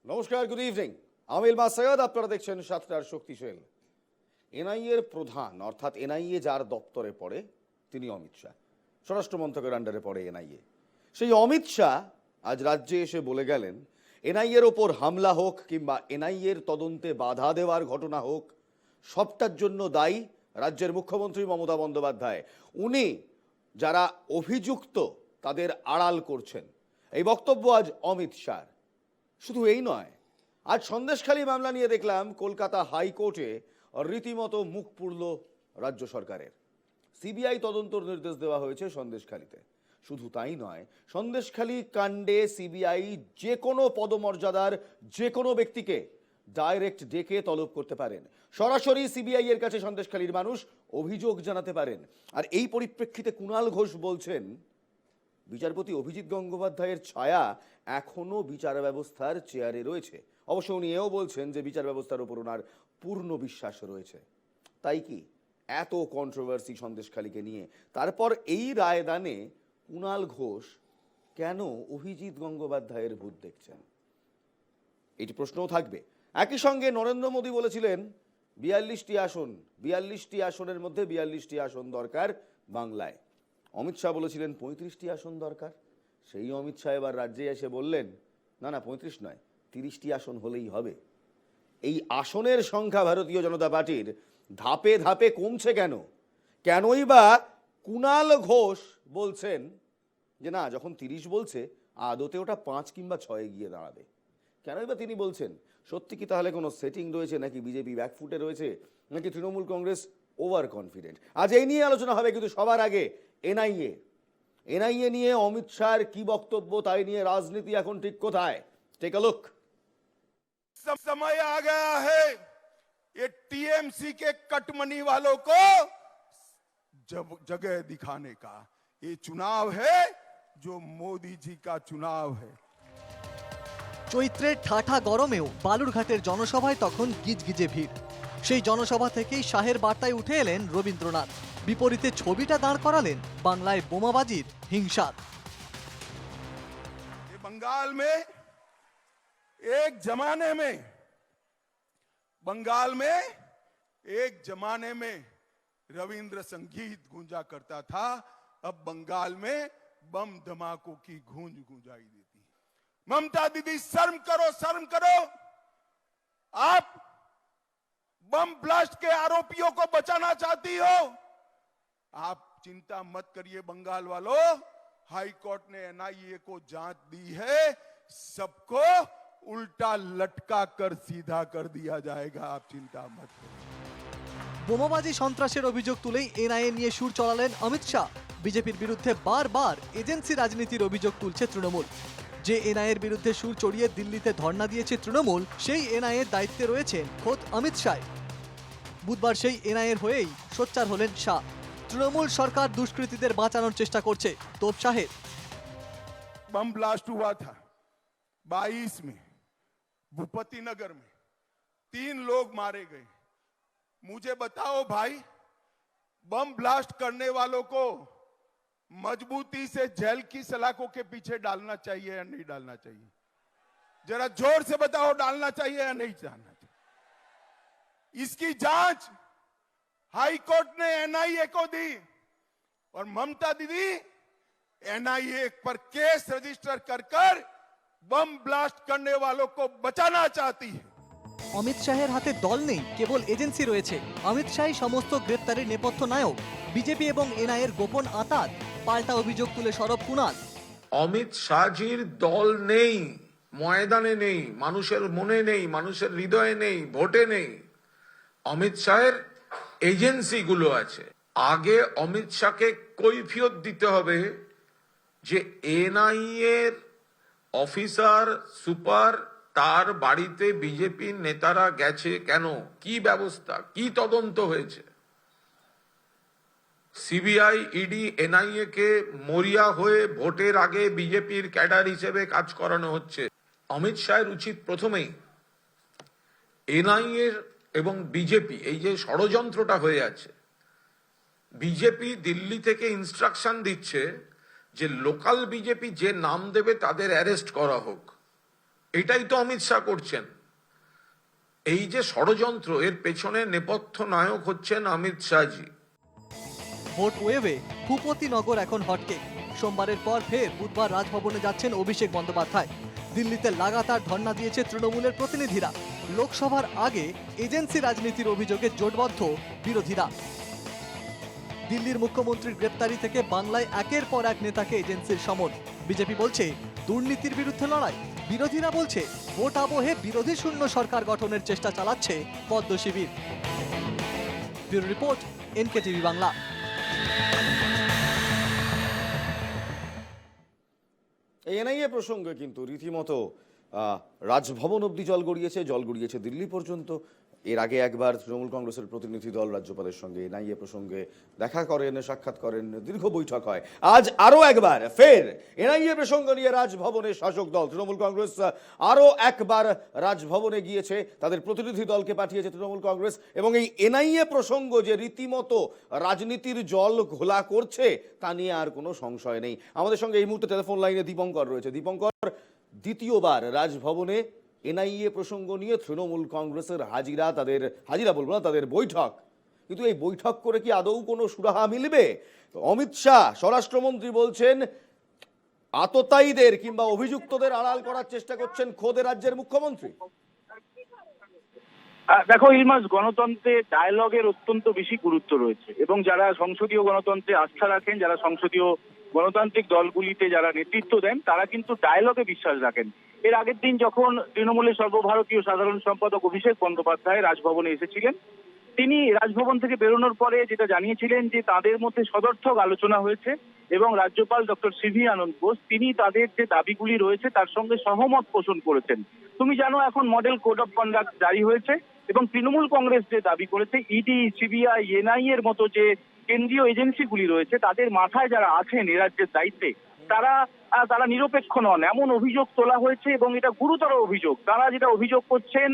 নমস্কার, good evening. আমি ইলমা সৈয়দ, আপনারা দেখছেন সাতটার শক্তিশালী। এনআইএর প্রধান অর্থাৎ এনআইএ যার দপ্তরে পড়ে তিনি অমিত শাহ, স্বরাষ্ট্র মন্ত্রকের আন্ডারে পড়ে এনআইএ। সেই অমিত শাহ আজ রাজ্যে এসে বলে গেলেন, এনআইএর ওপর হামলা হোক কিংবা এনআইএর তদন্তে বাধা দেওয়ার ঘটনা হোক, সবটার জন্য দায়ী রাজ্যের মুখ্যমন্ত্রী মমতা বন্দ্যোপাধ্যায়। উনি যারা অভিযুক্ত তাদের আড়াল করছেন, এই বক্তব্য আজ অমিত শাহ। শুধু এই নয়, আজ সন্দেশখালী মামলা নিয়ে দেখলাম কলকাতা হাইকোর্টে রীতিমতো মুখ পুড়ল রাজ্য সরকারের। সিবিআই তদন্তর নির্দেশ দেওয়া হয়েছে সন্দেশখালীতে। শুধু তাই নয়, সন্দেশখালী কাণ্ডে সিবিআই যে কোনো পদমর্যাদার যে কোনো ব্যক্তিকে ডাইরেক্ট ডেকে তলব করতে পারেন। সরাসরি সিবিআই এর কাছে সন্দেশখালীর মানুষ অভিযোগ জানাতে পারেন। আর এই পরিপ্রেক্ষিতে কুণাল ঘোষ বলছেন, বিচারপতি অভিজিৎ গঙ্গোপাধ্যায়ের ছায়া এখনো বিচার ব্যবস্থার চেয়ারে রয়েছে। অবশ্য উনি এও বলছেন যে বিচার ব্যবস্থার উপর ওনার পূর্ণ বিশ্বাস রয়েছে। তাই কি এত কন্ট্রোভার্সি সন্দেশখালীকে নিয়ে? তারপর এই রায়দানে কুণাল ঘোষ কেন অভিজিৎ গঙ্গোপাধ্যায়ের ভূত দেখছেন, এটি প্রশ্নও থাকবে। একই সঙ্গে নরেন্দ্র মোদী বলেছিলেন 42টি আসন, 42টি আসনের মধ্যে 42টি আসন দরকার বাংলায়। অমিত শাহ বলেছিলেন 35টি আসন দরকার। সেই অমিত শাহ এবার রাজ্যে এসে বললেন, না না 35 নয়, 30টি আসন হলেই হবে। এই আসনের সংখ্যা ভারতীয় জনতা পার্টির ধাপে ধাপে কমছে কেন? কেনই বা কুণাল ঘোষ বলছেন যে না, যখন 30 বলছে আদতে ওটা 5 কিংবা 6 গিয়ে দাঁড়াবে? কেনই বা তিনি বলছেন? সত্যি কি তাহলে কোনো সেটিং রয়েছে, নাকি বিজেপি ব্যাকফুটে রয়েছে, নাকি তৃণমূল কংগ্রেস ওভার কনফিডেন্ট? আজ এই নিয়ে আলোচনা হবে, কিন্তু সবার আগে এনআইএ নিয়ে অমিত শাহর কি বক্তব্য, তাই নিয়ে রাজনীতি এখন ঠিক কোথায়? Take a look. समय आ गया है ये टीएमसी के कटमनी वालों को जब जगह दिखाने का। ये चुनाव है जो मोदी जी का चुनाव है। চৈত্রের ঠাঠা গরমেও বালুরঘাটের জনসভায় তখন গিজগিজে ভিড়। সেই জনসভা থেকেই শাহের বার্তায় উঠে এলেন রবীন্দ্রনাথ। বিপরীতে ছবিটা দাঁড় করালেন বাংলায় বোমাবাজির হিংসার। ये बंगाल में एक जमाने में रविंद्र संगीत गूंजा करता था। अब बंगाल में बम धमाकों की गूंज गूंजाई देती है। ममता दीदी, शर्म करो। आप बम ब्लास्ट के आरोपियों को बचाना चाहती हो। आप चिंता मत करिए बंगाल वालों, हाई कोर्ट ने एनआईए को जांच दी है, सबको उल्टा लटका कर सीधा कर दिया जाएगा, आप चिंता मत करिए। বোমাবাজি সন্ত্রাসের অভিযোগ তুলেই এনআইএ নিয়ে সুর চড়ালেন অমিত শাহ। বিজেপির বিরুদ্ধে বারবার এজেন্সি রাজনীতির অভিযোগ তুলছে তৃণমূল। যে এনআইএর বিরুদ্ধে সুর চড়িয়ে দিল্লিতে ধর্ণা দিয়েছে তৃণমূল, সেই এনআইএর দায়িত্বে রয়েছেন খোদ অমিত শাহ। বুধবার সেই এনআইএর হয়েই সোচ্চার হলেন শাহ। তৃণমূল সরকার দুষ্কৃতীদের বাঁচানোর চেষ্টা করছে, তোপ শাহের। बम ब्लास्ट हुआ था 22 में भूपति नगर में, 3 लोग मारे गए। मुझे बताओ भाई, बम ब्लास्ट करने वालों को मजबूती से जेल की सलाखों के पीछे डालना चाहिए या नहीं डालना चाहिए? जरा जोर से बताओ, डालना चाहिए या नहीं डालना चाहिए? इसकी जांच हाई कोर्ट ने एनआईए को दी और ममता दीदी एनआईए पर केस रजिस्टर कर बम ब्लास्ट करने वालों को बचाना चाहती है। অমিত শাহের হাতে দল নেই, কেবল এজেন্সি রয়েছে। অমিত শাহই সমস্ত গ্রেপ্তারের নেপথ্য নায়ক। বিজেপি এবং এনআইএর গোপন আঁতাত। পাল্টা অভিযোগ তুলে সরব কুণাল। অমিত শাহজির দল নেই, ময়দানে নেই, মানুষের মনে নেই, মানুষের হৃদয়ে নেই, ভোটে নেই। অমিত শাহের এজেন্সিগুলো আছে। আগে অমিত শাহকে কৈফিয়ত দিতে হবে যে এনআইএর অফিসার সুপার তার বাড়িতে বিজেপির নেতারা গেছে কেন, কি ব্যবস্থা, কি তদন্ত হয়েছে। সিবিআই, ইডি, এনআইএ কে মরিয়া হয়ে ভোটের আগে বিজেপির ক্যাডার হিসেবে কাজ করানো হচ্ছে। অমিত শাহের উচিত প্রথমেই এনআইএ এবং বিজেপি, এই যে ষড়যন্ত্রটা হয়ে আছে, বিজেপি দিল্লি থেকে ইনস্ট্রাকশন দিচ্ছে যে লোকাল বিজেপি যে নাম দেবে তাদের অ্যারেস্ট করা হোক। এটাই তো অমিত শাহ করছেন। এই যে ষড়যন্ত্র, এর পেছনে নেপথ্য নায়ক হচ্ছেন অমিত শাহজি। ভোট ওয়েভে ভূপতিনগর এখন হটকেক। সোমবারের পর ফের বুধবার রাজভবনে যাচ্ছেন অভিষেক বন্দ্যোপাধ্যায়। দিল্লিতে লাগাতার ধর্ণা দিয়েছে তৃণমূলের প্রতিনিধিরা। লোকসভার আগে এজেন্সি রাজনীতির অভিযোগে জোটবদ্ধ বিরোধীরা। দিল্লির মুখ্যমন্ত্রীর গ্রেপ্তারি থেকে বাংলায় একের পর এক নেতাকে এজেন্সির সমন। বিজেপি বলছে দুর্নীতির বিরুদ্ধে লড়াই, বিরোধীরা বলছে ভোট আবহে বিরোধী শূন্য সরকার গঠনের চেষ্টা চালাচ্ছে পদ্ম শিবির। Bureau report, NKTV Bangla. এই এনআইএ প্রসঙ্গে কিন্তু রীতিমতো রাজভবন অব্দি জল গড়িয়েছে দিল্লি পর্যন্ত। এর আগে একবার তৃণমূল কংগ্রেসের প্রতিনিধি দল রাজ্যপালের সঙ্গে এনআইএ প্রসঙ্গে দেখা করেন, সাক্ষাৎ করেন, দীর্ঘ বৈঠক হয়। আজ আরও একবার ফের এনআইএ প্রসঙ্গ নিয়ে রাজভবনে শাসক দল তৃণমূল কংগ্রেস আরও একবার রাজভবনে গিয়েছে, তাদের প্রতিনিধি দলকে পাঠিয়েছে তৃণমূল কংগ্রেস। এবং এই এনআইএ প্রসঙ্গ যে রীতিমতো রাজনীতির জল ঘোলা করছে তা নিয়ে আর কোনো সংশয় নেই। আমাদের সঙ্গে এই মুহূর্তে টেলিফোন লাইনে দীপঙ্কর রয়েছে। দীপঙ্কর, দ্বিতীয়বার রাজভবনে এনআইএ প্রসঙ্গ নিয়ে তৃণমূল কংগ্রেসের হাজিরা বলবো না, তাদের বৈঠক। কিন্তু এই বৈঠক করে কি আদৌ কোনো সুরাহা মিলবে? অমিত শাহ স্বরাষ্ট্রমন্ত্রী বলছেন আততায়ীদের কিংবা অভিযুক্তদের আড়াল করার চেষ্টা করছেন খোদ রাজ্যের মুখ্যমন্ত্রী। দেখো ইলমাস, গণতন্ত্রে ডায়ালগের অত্যন্ত বেশি গুরুত্ব রয়েছে এবং যারা সংসদীয় গণতন্ত্রে আস্থা রাখেন, যারা সংসদীয় গণতান্ত্রিক দলগুলিতে যারা নেতৃত্ব দেন, তারা কিন্তু ডায়ালগে বিশ্বাস রাখেন। এর আগের দিন যখন তৃণমূলের সর্বভারতীয় সাধারণ সম্পাদক অভিষেক বন্দ্যোপাধ্যায় রাজভবনে এসেছিলেন, তিনি রাজভবন থেকে বেরোনোর পরে যেটা জানিয়েছিলেন যে তাদের মধ্যে সদর্থক আলোচনা হয়েছে এবং রাজ্যপাল ডক্টর সিভি আনন্দ বোস তিনি তাদের যে দাবিগুলি রয়েছে তার সঙ্গে সহমত পোষণ করেছেন। তুমি জানো এখন মডেল কোড অফ কন্ডাক্ট জারি হয়েছে এবং তৃণমূল কংগ্রেস যে দাবি করেছে ইডি, সিবিআই, এনআইএ এর মতো যে কেন্দ্রীয় এজেন্সিগুলি রয়েছে তাদের মাথায় যারা আছেন এ রাজ্যের দায়িত্বে তারা নিরপেক্ষ নন, এমন অভিযোগ তোলা হয়েছে এবং এটা গুরুতর অভিযোগ। তারা যেটা অভিযোগ করছেন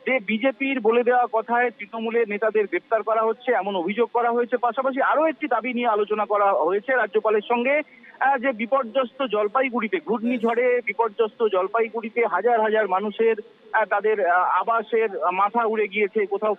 যে বিজেপির বলে দেওয়া কথায় তৃণমূলের নেতাদের গ্রেপ্তার করা হচ্ছে, এমন অভিযোগ করা হয়েছে। পাশাপাশি আরো একটি দাবি নিয়ে আলোচনা করা হয়েছে রাজ্যপালের সঙ্গে, যে বিপর্যস্ত জলপাইগুড়িতে, ঘূর্ণিঝড়ে বিপর্যস্ত জলপাইগুড়িতে হাজার হাজার মানুষের তাদের আবাসের মাথা উড়ে গিয়েছে, কোথাও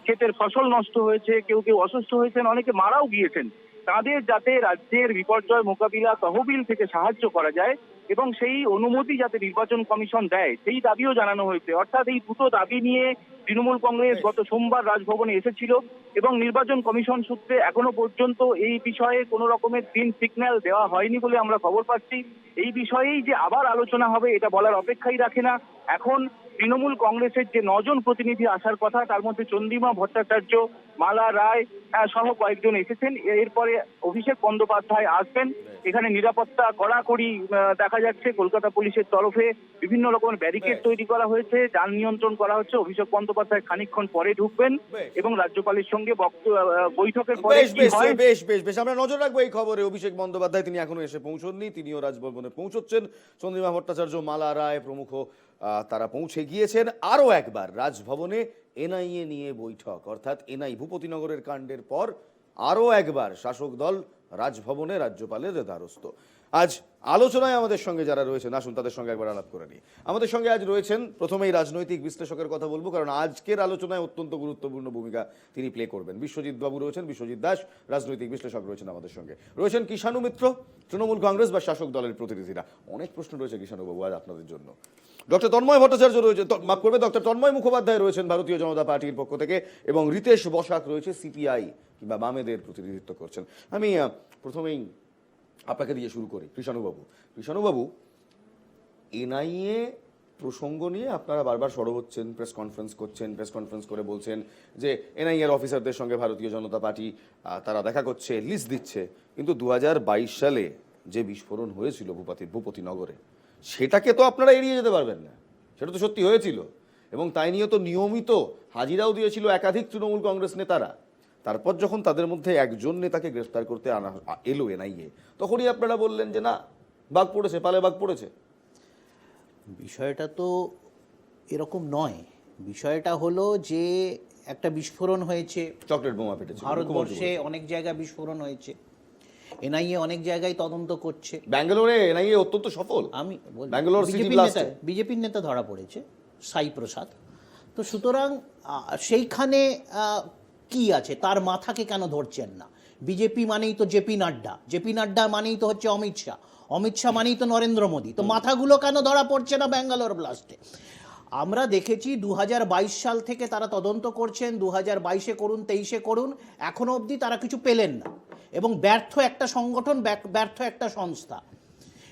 ক্ষেতের ফসল নষ্ট হয়েছে, কেউ কেউ অসুস্থ হয়েছেন, অনেকে মারাও গিয়েছেন। তাদের যাতে রাজ্যের বিপর্যয় মোকাবিলা তহবিল থেকে সাহায্য করা যায় এবং সেই অনুমতি যাতে নির্বাচন কমিশন দেয় সেই দাবিও জানানো হয়েছে। অর্থাৎ এই দুটো দাবি নিয়ে তৃণমূল কংগ্রেস গত সোমবার রাজভবনে এসেছিল এবং নির্বাচন কমিশন সূত্রে এখনো পর্যন্ত এই বিষয়ে কোনো রকমের গ্রিন সিগন্যাল দেওয়া হয়নি বলে আমরা খবর পাচ্ছি। এই বিষয়েই যে আবার আলোচনা হবে এটা বলার অপেক্ষাই রাখে না। এখন তৃণমূল কংগ্রেসের যে 9 জন প্রতিনিধি আসার কথা তার মধ্যে চন্দ্রিমা ভট্টাচার্য, মালা রায় সহ কয়েকজন এসেছেন। এরপরে অভিষেক বন্দ্যোপাধ্যায় আসবেন। এখানে নিরাপত্তা কড়াকড়ি দেখা যাচ্ছে। কলকাতা পুলিশের তরফে বিভিন্ন রকমের ব্যারিকেড তৈরি করা হয়েছে, যান নিয়ন্ত্রণ করা হচ্ছে। অভিষেক বন্দ্যোপাধ্যায় খানিকক্ষণ পরে ঢুকবেন এবং রাজ্যপালের সঙ্গে বৈঠকের পরে বেশ আমরা নজর রাখবো এই খবরে। অভিষেক বন্দ্যোপাধ্যায় তিনি এখনো এসে পৌঁছননি, তিনিও রাজভবনে পৌঁছচ্ছেন। চন্দ্রিমা ভট্টাচার্য, মালা রায় প্রমুখ তারা পৌঁছে গিয়েছেন। আরও একবার রাজভবনে এনআইএ নিয়ে বৈঠক, অর্থাৎ এনআই ভূপতিনগরের কাণ্ডের পর আরও একবার শাসক দল রাজভবনে রাজ্যপালের দ্বারস্থ। আজ আলোচনায় আমাদের সঙ্গে যারা রয়েছেন আসুন তাদের সঙ্গে একবার আলাপ করে নিই। আমাদের সঙ্গে আজ রয়েছেন, প্রথমেই রাজনৈতিক বিশ্লেষকের কথা বলবো, কারণ আজকের আলোচনায় অত্যন্ত গুরুত্বপূর্ণ ভূমিকা তিনি প্লে করবেন। বিশ্বজিৎ বাবু রয়েছেন, বিশ্বজিৎ দাস রাজনৈতিক বিশ্লেষক রয়েছেন আমাদের সঙ্গে। রয়েছেন কিষাণু মিত্র, তৃণমূল কংগ্রেস বা শাসক দলের প্রতিনিধিরা। অনেক প্রশ্ন রয়েছে কিষাণু বাবু আজ আপনাদের জন্য। ডক্টর তন্ময় ভট্টাচার্য রয়েছেন, মাফ করবে, ডক্টর তন্ময় মুখোপাধ্যায় রয়েছেন ভারতীয় জনতা পার্টির পক্ষ থেকে, এবং রিতেশ বসাক রয়েছে সিপিআই কিংবা বামেদের প্রতিনিধিত্ব করছেন। আমি প্রথমেই আপনাকে দিয়ে শুরু করি। কৃষ্ণবাবু, এনআইএ প্রসঙ্গ নিয়ে আপনারা বারবার সরব হচ্ছেন, প্রেস কনফারেন্স করে বলছেন যে এনআইএ এর অফিসারদের সঙ্গে ভারতীয় জনতা পার্টি তারা দেখা করছে, লিস্ট দিচ্ছে। কিন্তু 2022 সালে যে বিস্ফোরণ হয়েছিল ভূপতিনগরে, সেটাকে তো আপনারা এড়িয়ে যেতে পারবেন না। সেটা তো সত্যি হয়েছিল এবং তাই নিয়ে তো নিয়মিত হাজিরাও দিয়েছিল একাধিক তৃণমূল কংগ্রেস নেতারা। তারপর যখন তাদের মধ্যে একজন নেতাকে গ্রেফতার করতে এলো এনআইএ, তখনই আপনারা বললেন যে না, বাঘ পড়েছে, পালে বাঘ পড়েছে। বিষয়টা তো এরকম নয়। বিষয়টা হলো যে একটা বিস্ফোরণ হয়েছে, চকলেট বোমা ফেটেছে ভারতবর্ষে অনেক জায়গায় বিস্ফোরণ হয়েছে এনআইএ অনেক জায়গায় তদন্ত করছে। ব্যাঙ্গালোরে এনআইএ অত্যন্ত সফল। আমি ব্যাঙ্গালোর সিটি ব্লাস্টে বিজেপির নেতা ধরা পড়েছে, সাই প্রসাদ। তো সুতরাং সেইখানে কি আছে, তার মাথাকে কেন ধরছেন না? বিজেপি মানেই তো জেপি নাড্ডা, জেপি নাড্ডা মানেই তো হচ্ছে অমিত শাহ, অমিত শাহ মানেই তো নরেন্দ্র মোদী। তো মাথাগুলো কেন ধরা পড়ছে না ব্যাঙ্গালোর ব্লাস্টে? আমরা দেখেছি 2022 সাল থেকে তারা তদন্ত করছেন, 2022-এ করুন, 23-এ করুন, এখনো অবধি তারা কিছু পেলেন না। এবং ব্যর্থ একটা সংগঠন, ব্যর্থ একটা সংস্থা।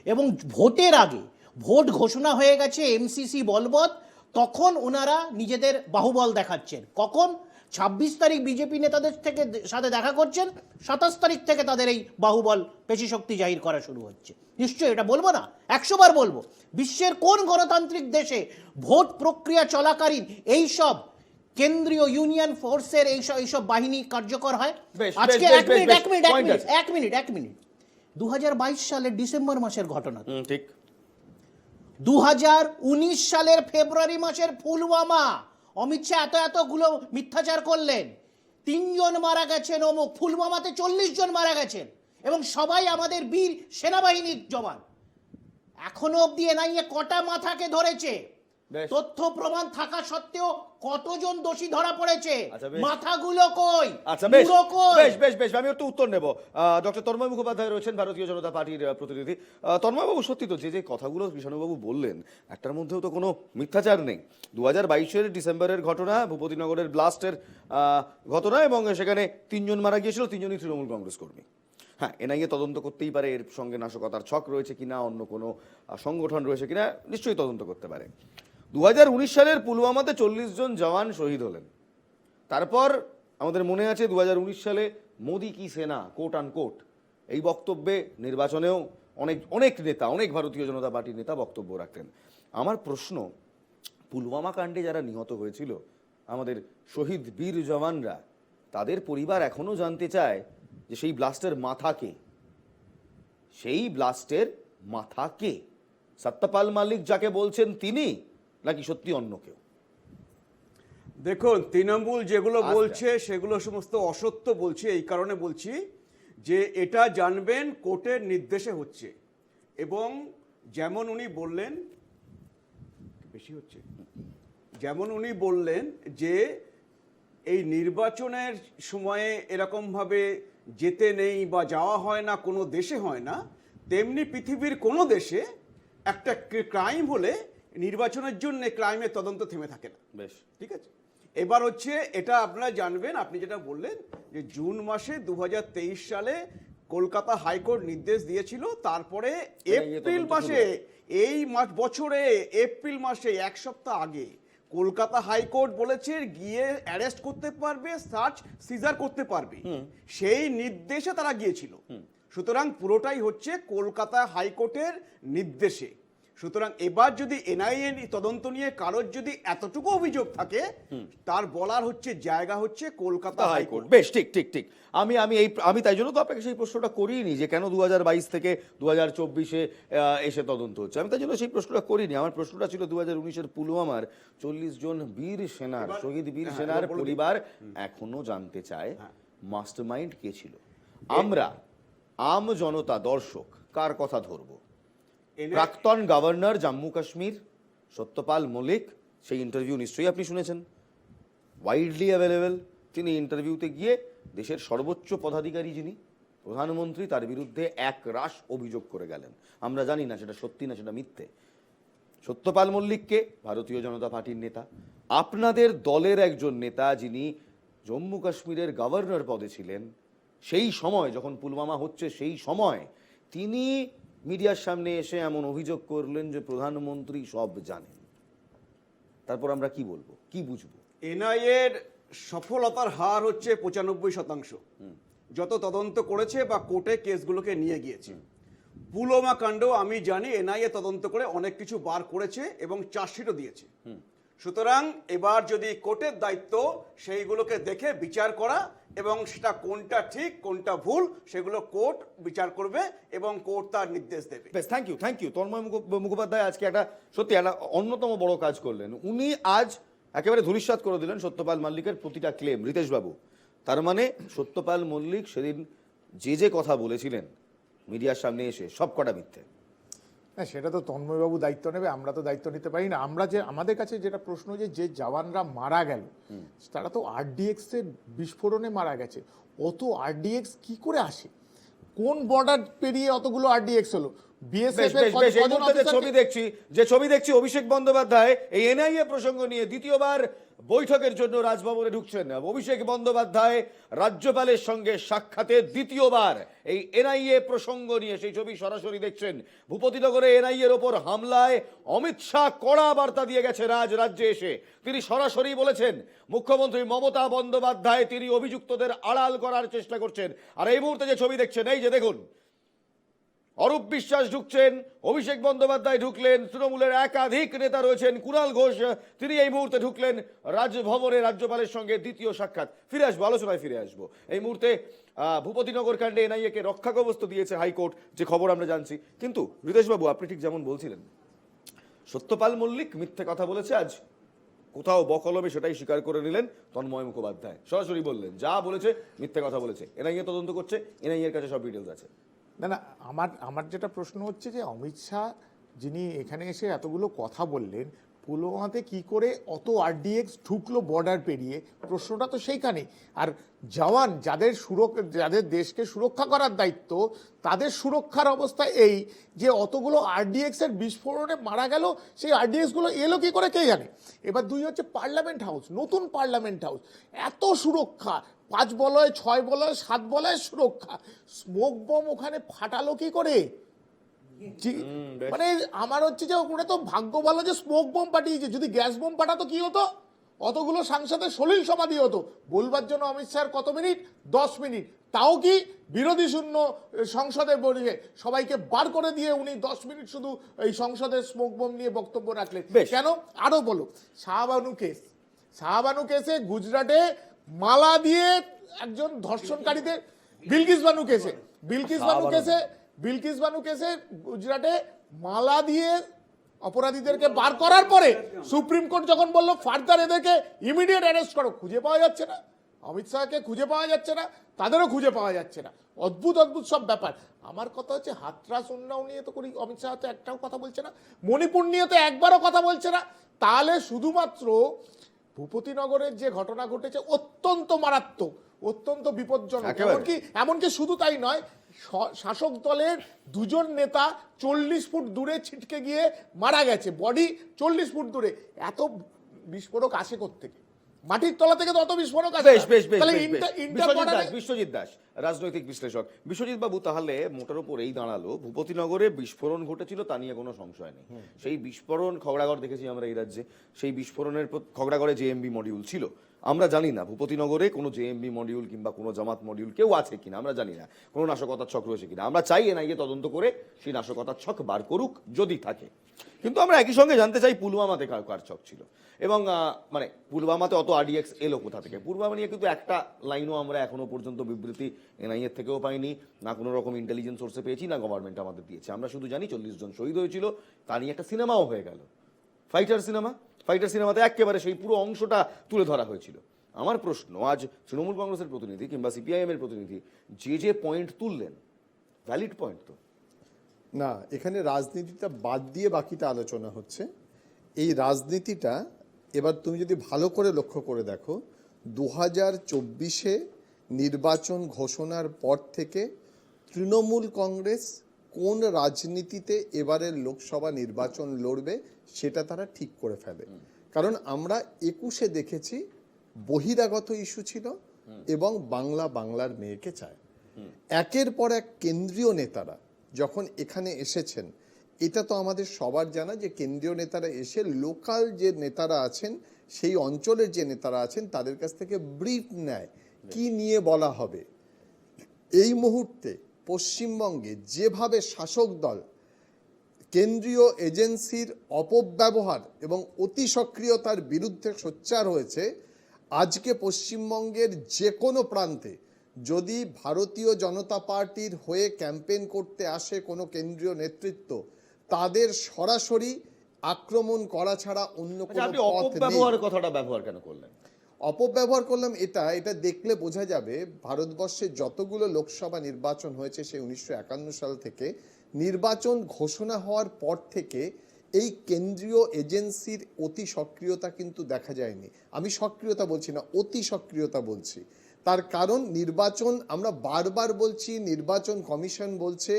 এবং ভোটের আগে, ভোট ঘোষণা হয়ে গেছে এমসিসি বলবৎ, তখন ওনারা নিজেদের বাহুবল দেখাচ্ছেন। কখন? 26 তারিখ বিজেপি নেতাদের সাথে দেখা করছেন, 27 তারিখ থেকে তাদের এই বাহুবল পেশি শক্তি জাহির করা শুরু হচ্ছে। নিশ্চয়ই এটা বলবো না, 100 বার বলবো। বিশ্বের কোন গণতান্ত্রিক দেশে ভোট প্রক্রিয়া চলাকালীন এই সব কেন্দ্রীয় ইউনিয়ন ফোর্সের এইসব বাহিনী কার্যকর হয়? আজকে এক মিনিট 2022 সালের ডিসেম্বর মাসের ঘটনা, ঠিক 2019 সালের ফেব্রুয়ারি মাসের পুলওয়ামা, অমিত শাহ এতগুলো মিথ্যাচার করলেন, 3 জন মারা গেছেন, অমুক পুলওয়ামাতে 40 জন মারা গেছেন, এবং সবাই আমাদের বীর সেনাবাহিনীর জওয়ান। এখনো অব্দি এনআইএ কটা মাথাকে ধরেছে? তথ্য প্রমাণ থাকা সত্ত্বেও কতজন দোষী ধরা পড়েছে? মাথাগুলো কই? আচ্ছা, বেশ আমি একটু উত্তর নেব। ডক্টর তন্ময় মুখোপাধ্যায় রয়েছেন, ভারতীয় জনতা পার্টির প্রতিনিধি। তন্ময়বাবু, সত্যি তো যে কথাগুলো কৃষ্ণবাবু বললেন, একটার মধ্যেও তো কোনো মিথ্যাচার নেই। 2022-এর ডিসেম্বরের ঘটনা, ভূপতিনগরের ব্লাস্টের ঘটনা, এবং সেখানে 3 জন মারা গিয়েছিল, 3 জনই তৃণমূল কংগ্রেস কর্মী। হ্যাঁ, এনআইএ তদন্ত করতেই পারে এর সঙ্গে নাশকতার ছক রয়েছে কিনা, অন্য কোনো সংগঠন রয়েছে কিনা, নিশ্চয়ই তদন্ত করতে পারে। 2019 সালের পুলওয়ামাতে 40 জন জওয়ান শহীদ হলেন। তারপর আমাদের মনে আছে 2019 সালে মোদি কি সেনা, কোট আন কোট, এই বক্তব্যে নির্বাচনেও অনেক নেতা, অনেক ভারতীয় জনতা পার্টির নেতা বক্তব্য রাখতেন। আমার প্রশ্ন, পুলওয়ামা কাণ্ডে যারা নিহত হয়েছিল, আমাদের শহীদ বীর জওয়ানরা, তাদের পরিবার এখনো জানতে চায় যে সেই ব্লাস্টের মাথা কে? সেই ব্লাস্টের মাথা কে? সত্যপাল মালিক যাকে বলছেন তিনি, নাকি সত্যি অন্য কেউ? দেখুন, তৃণমূল যেগুলো বলছে সেগুলো সমস্ত অসত্য বলছে। এই কারণে বলছি যে এটা জানবেন কোর্টের নির্দেশে হচ্ছে। এবং যেমন উনি বললেন, বেশি হচ্ছে, যেমন উনি বললেন যে এই নির্বাচনের সময়ে এরকমভাবে যেতে নেই বা যাওয়া হয় না, কোনো দেশে হয় না, তেমনি পৃথিবীর কোনো দেশে একটা ক্রাইম হলে নির্বাচনের জন্য ক্রাইমের তদন্ত থেমে থাকে না। বেশ, ঠিক আছে। এবার হচ্ছে এটা আপনারা জানবেন, আপনি যেটা বললেন যে জুন মাসে 2023 সালে কলকাতা হাইকোর্ট নির্দেশ দিয়েছিল, তারপরে এপ্রিল মাসে, এই বছরে এপ্রিল মাসে 1 সপ্তাহ আগে কলকাতা হাইকোর্ট বলেছে গিয়ে অ্যারেস্ট করতে পারবে, সার্চ সিজার করতে পারবে, সেই নির্দেশে তারা গিয়েছিল। সুতরাং পুরোটাই হচ্ছে কলকাতা হাইকোর্টের নির্দেশে। সুতরাং এবার যদি এনআইএ তদন্ত নিয়ে কারোর যদি এতটুকু অভিযোগ থাকে, তার বলার হচ্ছে জায়গা হচ্ছে কলকাতা হাইকোর্ট। বেশ, ঠিক আমি তাই জন্য তো আপনাকে সেই প্রশ্নটা করিনি যে কেন 2022 থেকে 2024-এ এসে তদন্ত হচ্ছে। আমি তাই জন্য সেই প্রশ্নটা করিনি। আমার প্রশ্নটা ছিল 2019-এর পুলওয়ামার 40 জন বীর সেনার, শহীদ বীর সেনার পরিবার এখনো জানতে চায় মাস্টারমাইন্ড কে ছিল। আমরা আম জনতা, দর্শক কার কথা ধরবো? প্রাক্তন গভর্নর জম্মু কাশ্মীর সত্যপাল মল্লিক, সেই ইন্টারভিউ নিশ্চয়ই আপনি শুনেছেন, ওয়াইডলি অ্যাভেলেবেল। তিনি ইন্টারভিউতে গিয়ে দেশের সর্বোচ্চ পদাধিকারী যিনি প্রধানমন্ত্রী, তার বিরুদ্ধে একরাশ অভিযোগ করে গেলেন। আমরা জানি না সেটা সত্যি না সেটা মিথ্যে। সত্যপাল মল্লিককে, ভারতীয় জনতা পার্টির নেতা, আপনাদের দলের একজন নেতা যিনি জম্মু কাশ্মীরের গভর্নর পদে ছিলেন, সেই সময় যখন পুলওয়ামা হচ্ছে সেই সময় তিনি মিডিয়ার সামনে এসে এমন অভিযোগ করলেন যে প্রধানমন্ত্রী সব জানেন। তারপর আমরা কি বলবো, কি বুঝবো? এনআইএর সফলতার হার হচ্ছে 95%। যত তদন্ত করেছে বা কোর্টে কেসগুলোকে নিয়ে গিয়েছে। পুলওয়ামা কাণ্ড আমি জানি এনআইএ তদন্ত করে অনেক কিছু বার করেছে এবং চার্জশিটও দিয়েছে। সুতরাং এবার যদি কোর্টের দায়িত্ব সেইগুলোকে দেখে বিচার করা, এবং সেটা কোনটা ঠিক কোনটা ভুল সেগুলো কোর্ট বিচার করবে এবং কোর্ট তার নির্দেশ দেবে। বেশ, থ্যাংক ইউ তন্ময় মুখোপাধ্যায় আজকে সত্যি একটা অন্যতম বড় কাজ করলেন। উনি আজ একেবারে ধূলিসাৎ করে দিলেন সত্যপাল মল্লিকের প্রতিটা ক্লেম। রিতেশ বাবু, তার মানে সত্যপাল মল্লিক সেদিন যে কথা বলেছিলেন মিডিয়ার সামনে এসে সব কটা মিথ্যে? না, সেটা তো তন্ময়বাবু দায়িত্ব নেবে, আমরা তো দায়িত্ব নিতে পারি না। আমরা যে আমাদের কাছে যেটা প্রশ্ন, যে জওয়ানরা মারা গেল তারা তো আরডিএক্স এর বিস্ফোরণে মারা গেছে। অত আরডিএক্স কি করে আসে? কোন বর্ডার পেরিয়ে অতগুলো আরডিএক্স হলো? বিএসএফ এর যে ছবি দেখছি অভিষেক বন্দ্যোপাধ্যায় এই এনআইএ প্রসঙ্গ নিয়ে দ্বিতীয়বার বৈঠকের জন্য রাজভবনে ঢুকছেন। অভিষেক বন্দ্যোপাধ্যায় রাজ্যপালের সঙ্গে সাক্ষাতে দ্বিতীয়বার এই এনআইএ প্রসঙ্গ নিয়ে সেই ছবি সরাসরি দেখছেন। ভূপতিনগরে এনআইএর ওপর হামলায় অমিত শাহ কড়া বার্তা দিয়ে গেছে রাজ্যে এসে। তিনি সরাসরি বলেছেন মুখ্যমন্ত্রী মমতা বন্দ্যোপাধ্যায় তিনি অভিযুক্তদের আড়াল করার চেষ্টা করছেন। আর এই মুহূর্তে যে ছবি দেখছেন, এই যে দেখুন, অরূপ বিশ্বাস ঢুকছেন, অভিষেক বন্দ্যোপাধ্যায় ঢুকলেন, তৃণমূলের একাধিক নেতা রয়েছেন, কুণাল ঘোষ তিনি এই মুহূর্তে ঢুকলেন রাজভবনে রাজ্যপালের সঙ্গে দ্বিতীয় সাক্ষাৎ। ফিরে আসবো, আলোচনায় ফিরে আসবো। এই মুহূর্তে ভূপতিনগর কাণ্ডে এনআইএ কে রক্ষা কবচ দিয়েছে হাইকোর্ট, যে খবর আমরা জানছি। কিন্তু রিতেশবাবু, আপনি ঠিক যেমন বলছিলেন, সত্যপাল মল্লিক মিথ্যে কথা বলেছে, আজ কোথাও বকলমে সেটাই স্বীকার করে নিলেন তন্ময় মুখোপাধ্যায়। সরাসরি বললেন যা বলেছে মিথ্যে কথা বলেছে, এনআইএ তদন্ত করছে, এনআইএ এর কাছে সব ডিটেলস আছে। না, আমার যেটা প্রশ্ন হচ্ছে যে অমিত শাহ যিনি এখানে এসে এতগুলো কথা বললেন, পুলওয়ামাতে কি করে অত আরডিএক্স ঢুকলো বর্ডার পেরিয়ে? প্রশ্নটা তো সেইখানে। আর জওয়ান যাদের দেশকে সুরক্ষা করার দায়িত্ব, তাদের সুরক্ষার অবস্থা এই যে অতগুলো আরডিএক্স এর বিস্ফোরণে মারা গেল, সেই আরডিএক্স গুলো এলো কি করে কে জানে। এবার দুই হচ্ছে পার্লামেন্ট হাউস, নতুন পার্লামেন্ট হাউস, এত সুরক্ষা, 5 বলয় 6 বলয় 7 বলয় সুরক্ষা, স্মোক বম ওখানে ফাটালো কি করে? মানে আমার হচ্ছে যে ওখানে তো ভাগ্য ভালো যে স্মোক বম পাঠিয়েছে, যদি গ্যাস বম পাঠাতো কি হতো? অতগুলো সাংসদের সলিল সমাধি হতো। বলবার জন্য অমিত শাহের কত মিনিট? 10 মিনিট, তাও কি বিরোধী শূন্য সংসদে বসে সবাইকে বার করে দিয়ে উনি 10 মিনিট শুধু এই সংসদের স্মোক বম নিয়ে বক্তব্য রাখলেন কেন? আরো বলো, শাহবানু কেসে গুজরাটে মালা দিয়ে একজন ধর্ষণকারীদের, বিলকিস বানু কেসে গুজরাটে মালা দিয়ে অপরাধীদেরকে বার করার পরে সুপ্রিম কোর্ট যখন বলল ফার্দার এদেরকে ইমিডিয়েট অ্যারেস্ট করো, খুঁজে পাওয়া যাচ্ছে না। অমিত শাহকে খুঁজে পাওয়া যাচ্ছে না, তাদেরও খুঁজে পাওয়া যাচ্ছে না। অদ্ভুত সব ব্যাপার। আমার কথা হচ্ছে হাতরাস উন্নয়ন নিয়ে তো করি অমিত শাহ তো একটাও কথা বলছে না, মণিপুর নিয়ে তো একবারও কথা বলছে না। তাহলে শুধুমাত্র ভূপতিনগরের যে ঘটনা ঘটেছে অত্যন্ত মারাত্মক, অত্যন্ত বিপজ্জনক। এমনকি শুধু তাই নয়, শাসক দলের 2 নেতা 40 ফুট দূরে ছিটকে গিয়ে মারা গেছে, বডি 40 ফুট দূরে। এত বিস্ফোরক আসে কোত্থেকে? মাটির তলা থেকে তো অত বিস্ফোরক আসে। বিশ্বজিৎ দাস রাজনৈতিক বিশ্লেষক। বিশ্বজিৎ বাবু, তাহলে মোটার উপর এই দাঁড়ালো ভূপতিনগরে বিস্ফোরণ ঘটেছিল, তা নিয়ে কোনো সংশয় নেই। সেই বিস্ফোরণ খগড়াগড় দেখেছি আমরা এই রাজ্যে, সেই বিস্ফোরণের খগড়াগড়ে জেএমবি মডিউল ছিল। আমরা জানি না ভূপতিনগরে কোনো জেএমবি মডিউল কিংবা কোনো জামাত মডিউল কেউ আছে কিনা, আমরা জানি না কোনো নাশকতার ছক রয়েছে কিনা। আমরা চাই এনআইএ তদন্ত করে সেই নাশকতার ছক বার করুক যদি থাকে। কিন্তু আমরা একই সঙ্গে জানতে চাই পুলওয়ামাতে কার ছক ছিল, এবং মানে পুলওয়ামাতে অত আরডিএক্স এলো কোথা থেকে। পুলওয়ামা নিয়ে কিন্তু একটা লাইনও আমরা এখনো পর্যন্ত বিবৃতি এনআইএর থেকেও পাইনি, না কোনো রকম ইন্টেলিজেন্স সোর্সে পেয়েছি, না গভর্নমেন্ট আমাদের দিয়েছে। আমরা শুধু জানি 40 জন শহীদ হয়েছিল, তা নিয়ে একটা সিনেমাও হয়ে গেল, ফাইটার সিনেমাতে একেবারে সেই পুরো অংশটা তুলে ধরা হয়েছিল। আমার প্রশ্ন, আজ তৃণমূল কংগ্রেসের প্রতিনিধি কিংবা সিপিআইএম এর প্রতিনিধি যে পয়েন্ট তুললেন, ভ্যালিড পয়েন্ট তো না? এখানে রাজনীতিটা বাদ দিয়ে বাকিটা আলোচনা হচ্ছে। এই রাজনীতিটা এবার তুমি যদি ভালো করে লক্ষ্য করে দেখো, 2024-এ নির্বাচন ঘোষণার পর থেকে তৃণমূল কংগ্রেস কোন রাজনীতিতে এবারের লোকসভা নির্বাচন লড়বে সেটা তারা ঠিক করে ফেলে। কারণ আমরা 21-এ দেখেছি বহিরাগত ইস্যু ছিল এবং বাংলার মেয়েকে চায়। একের পর এক কেন্দ্রীয় নেতারা যখন এখানে এসেছেন, এটা তো আমাদের সবার জানা যে কেন্দ্রীয় নেতারা এসে লোকাল যে নেতারা আছেন, সেই অঞ্চলের যে নেতারা আছেন, তাদের কাছ থেকে ব্রিফ নেয় কি নিয়ে বলা হবে। এই মুহূর্তে পশ্চিমবঙ্গে যেভাবে শাসক দল কেন্দ্রীয় এজেন্সির অপব্যবহার এবং অতি সক্রিয়তার বিরুদ্ধে সোচ্চার হয়েছে, আজকে পশ্চিমবঙ্গের যে কোনো প্রান্তে যদি ভারতীয় জনতা পার্টির হয়ে ক্যাম্পেইন করতে আসে কোনো কেন্দ্রীয় নেতৃত্ব, তাদের সরাসরি আক্রমণ করা ছাড়া অন্য কোনো পথ নেই। অপব্যবহারের কথাটা ব্যবহার কেন করলেন? অপব্যবহার করলাম এটা দেখলে বোঝা যাবে ভারতবর্ষে যতগুলো লোকসভা নির্বাচন হয়েছে সেই 1951 সাল থেকে নির্বাচন ঘোষণা হওয়ার পর থেকে এই কেন্দ্রীয় এজেন্সির অতি সক্রিয়তা কিন্তু দেখা যায়নি। আমি সক্রিয়তা বলছি না, অতি সক্রিয়তা বলছি। তার কারণ নির্বাচন, আমরা বারবার বলছি, নির্বাচন কমিশন বলছে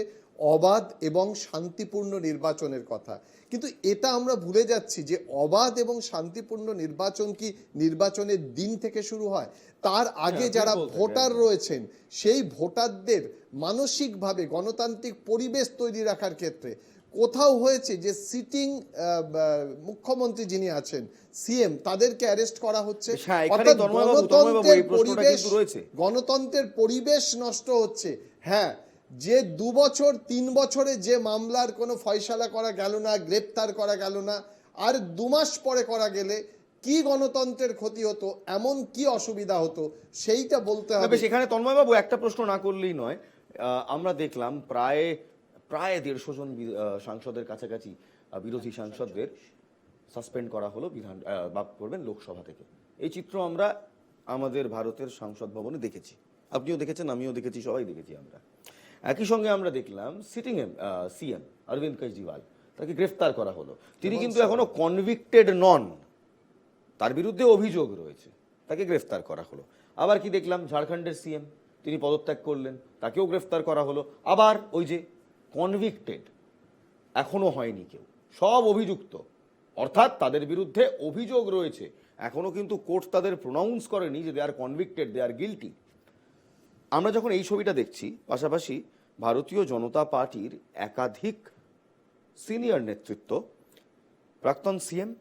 অবাধ এবং শান্তিপূর্ণ নির্বাচনের কথা, কিন্তু এটা আমরা ভুলে যাচ্ছি যে অবাধ এবং শান্তিপূর্ণ নির্বাচন কি নির্বাচনের দিন থেকে শুরু হয়? তার আগে যারা ভোটার রয়েছেন সেই ভোটারদের মানসিকভাবে গণতান্ত্রিক পরিবেশ তৈরি রাখার ক্ষেত্রে কোথাও হয়েছে যে সিটিং মুখ্যমন্ত্রী যিনি আছেন, সিএম, তাদেরকে অ্যারেস্ট করা হচ্ছে, অর্থাৎ গণতন্ত্রের পরিবেশ নষ্ট হচ্ছে। হ্যাঁ, যে 2 বছর 3 বছরে যে মামলার কোনো ফয়সালা করা গেল না, গ্রেপ্তার করা গেল না, আর 2 মাস পরে করা গেলে কি গণতন্ত্রের ক্ষতি হতো, এমন কি অসুবিধা হতো, সেইটা বলতে হবে। সেখানে তন্ময়বাবু একটা প্রশ্ন না করলেই নয়। আমরা দেখলাম প্রায় 150 জন সাংসদের কাছাকাছি বিরোধী সাংসদদের সাসপেন্ড করা হলো করবেন লোকসভা থেকে। এই চিত্র আমরা আমাদের ভারতের সংসদ ভবনে দেখেছি, আপনিও দেখেছেন, আমিও দেখেছি, সবাই দেখেছি আমরা। একই সঙ্গে আমরা দেখলাম সিটিং সিএম অরবিন্দ কেজরিওয়াল, তাকে গ্রেফতার করা হলো। তিনি কিন্তু এখনো কনভিক্টেড নন, তার বিরুদ্ধে অভিযোগ রয়েছে, তাকে গ্রেফতার করা হলো। আবার কি দেখলাম, ঝাড়খণ্ডের সিএম, তিনি পদত্যাগ করলেন, তাকেও গ্রেফতার করা হলো। আবার ওই যে কনভিক্টেড, এখনো হয়নি কেউ, সব অভিযুক্ত, অর্থাৎ তাদের বিরুদ্ধে অভিযোগ রয়েছে, এখনো কিন্তু কোর্ট তাদের প্রোনাউন্স করেনি যে দে আর কনভিক্টেড, দে আর গিলটি। আমরা যখন এই ছবিটা দেখছি, পাশাপাশি ভারতীয় জনতা পার্টির একাধিক সিনিয়র নেতৃত্ব, প্রাক্তন সিএম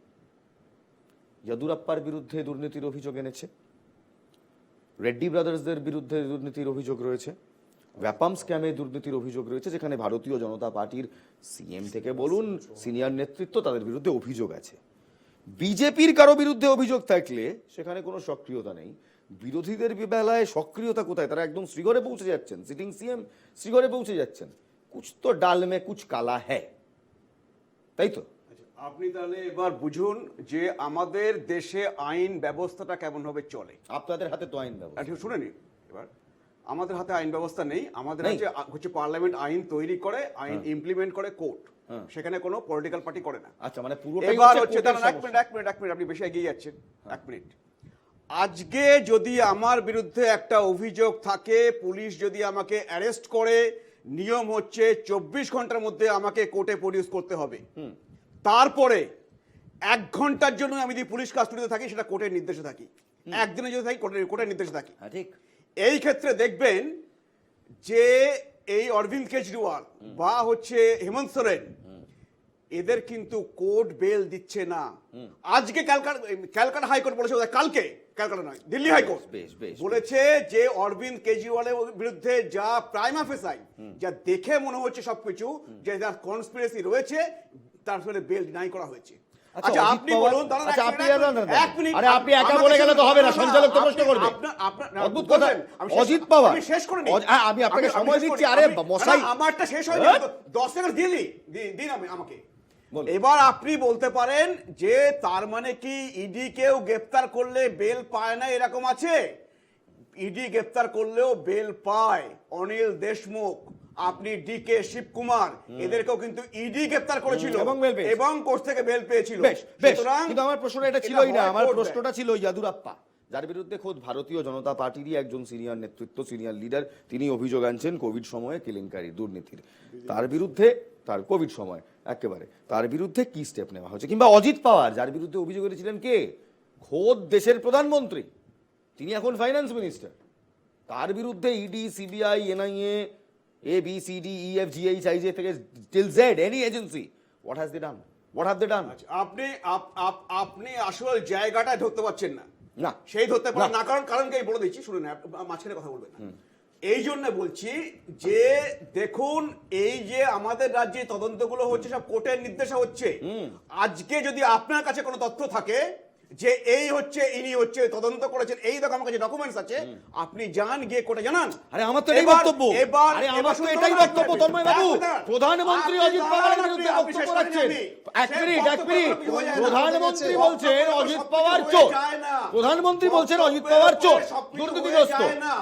ইয়েদুরাপ্পার বিরুদ্ধে দুর্নীতির অভিযোগ এনেছে, রেড্ডি ব্রাদার্সদের বিরুদ্ধে দুর্নীতির অভিযোগ রয়েছে, ভ্যাপাম স্ক্যামে দুর্নীতির অভিযোগ রয়েছে, যেখানে ভারতীয় জনতা পার্টির সিএম থেকে বলুন সিনিয়র নেতৃত্ব, তাদের বিরুদ্ধে অভিযোগ আছে। বিজেপির কারো বিরুদ্ধে অভিযোগ থাকলে সেখানে কোনো সক্রিয়তা নেই। বিরোধীদের বেলায় সক্রিয়তা কোথায়? তারা একদম শ্রীগড়ে পৌঁছে যাচ্ছেন, সিটিং সিএম শ্রীগড়ে পৌঁছে যাচ্ছেন। কুছ তো ডাল মে কুছ কালা হ্যায়, তাই তো? আপনি তাহলে এবার বুঝুন যে আমাদের দেশে আইন ব্যবস্থাটা কেমন ভাবে চলে। আপনাদের হাতে তো আইন ব্যবস্থা, শুনে নিন, এবার আমাদের হাতে আইন ব্যবস্থা নেই। আমাদের হচ্ছে পার্লামেন্ট আইন তৈরি করে, আইন ইমপ্লিমেন্ট করে কোর্ট, সেখানে কোনো পলিটিক্যাল পার্টি করে না। আচ্ছা, মানে পুরো এবার হচ্ছে এক মিনিট আপনি বেশি এগিয়ে যাচ্ছেন, 1 মিনিট। আজকে যদি আমার বিরুদ্ধে একটা অভিযোগ থাকে, পুলিশ যদি আমাকে অ্যারেস্ট করে, নিয়ম হচ্ছে 24 ঘন্টার মধ্যে আমাকে কোর্টে প্রডিউস করতে হবে। তারপরে 1 ঘন্টার জন্য আমি যদি পুলিশ কাস্টডিতে থাকি, সেটা কোর্টের নির্দেশে থাকি, একদিনে যদি থাকি কোর্টের নির্দেশে থাকি। ঠিক এই ক্ষেত্রে দেখবেন যে এই অরবিন্দ কেজরিওয়াল বা হচ্ছে হেমন্ত সোরেন, এদের কিন্তু কোর্ট বেল দিচ্ছে না। আজকে ক্যালকাটা হাইকোর্ট বলেছে, কালকে ক্যালকাটা নয়, দিল্লি হাইকোর্ট বলেছে যে অরবিন্দ কেজরিওয়ালের বিরুদ্ধে যা প্রাইমা ফেসাই, যা দেখে মনে হচ্ছে সবকিছু যে যার কনস্পিরেসি রয়েছে, তার ফলে বেল ডিনাই করা হয়েছে। আচ্ছা, আপনি বলুন, আপনি একা বলে গেলে তো হবে না, সঞ্চালক তো প্রশ্ন করবে। অদ্ভুত কথা, অজিত পাওয়ার, আমি শেষ করে নিই, আমি আপনাকে সময় দিচ্ছি। আরে মশাই, আমারটা শেষ হয়ে যাবে, 10 সেকেন্ড দিন আমাকে। এবার আপনি বলতে পারেন যে তার মানে কি ইডি কেও গ্রেফতার করলে বেল পায় না, এরকম আছে? ইডি গ্রেফতার করলেও বেল পায়। অনিল দেশমুখ, আপনি ডিকে শিবকুমার, এদেরকেও কিন্তু ইডি গ্রেফতার করেছিল এবং কোর্ট থেকে বেল পেয়েছিল। কিন্তু আমার প্রশ্নটা এটা ছিলই না, আমার প্রশ্নটা ছিল ইয়েদুরাপ্পা, যার বিরুদ্ধে খোদ ভারতীয় জনতা পার্টিরই একজন সিনিয়র নেতৃত্ব, সিনিয়র লিডার, তিনি অভিযোগ আনছেন কোভিড সময়ে কেলেঙ্কারি দুর্নীতির, তার বিরুদ্ধে, তার কোভিড সময় একেবারে, তার বিরুদ্ধে কি স্টেপ নেওয়া হচ্ছে? কিংবা অজিত পাওয়ার, যার বিরুদ্ধে অভিযোগ করেছিলেন কে, খোদ দেশের প্রধানমন্ত্রী, তিনি এখন ফাইন্যান্স মিনিস্টার, তার বিরুদ্ধে ইডি, সিবিআই, এনআইএ, ABCDEFGH থেকে till Z, any agency, what has they done? What have they done? আপনি আসল জায়গাটায় ধরতে পারছেন না, না সেই ধরতে পারেন না, কারণ কি বলে দিচ্ছি, শুনুন, মাঝখানে কথা বলবেন না। এই জন্য বলছি যে দেখুন, এই যে আমাদের রাজ্যে তদন্তগুলো হচ্ছে সব কোর্টের নির্দেশে হচ্ছে। আজকে যদি আপনার কাছে কোনো তথ্য থাকে, যে এই হচ্ছে ইনি হচ্ছে তদন্ত করেছেন, এই দেখো আমার কাছে ডকুমেন্টস আছে, আপনি যান গিয়ে কোর্টে জানান। আরে আমার তো এটাই এবার- বক্তব্য, এবার আরে আমার তো শুনুন এটাই না, বক্তব্য তন্ময় বাবু। আপনার- প্রধানমন্ত্রী আপনি অজিত দাঁড়ান, পাওয়ারের আপনি- বিরুদ্ধে আপনি বক্তব্য শেষ করেন রাখছেন। আপনি। এক সেই মিনিট, বক্তব্য প্রধানমন্ত্রী সবকিছু বলছেন হয়ে অজিত যায় পাওয়ার না। চোর, যায় না। প্রধানমন্ত্রী বলছেন অজিত বক্তব্যের পাওয়ার চোর, উপরে সবকিছু দুর্নীতিগ্রস্ত। হয়ে যায় না।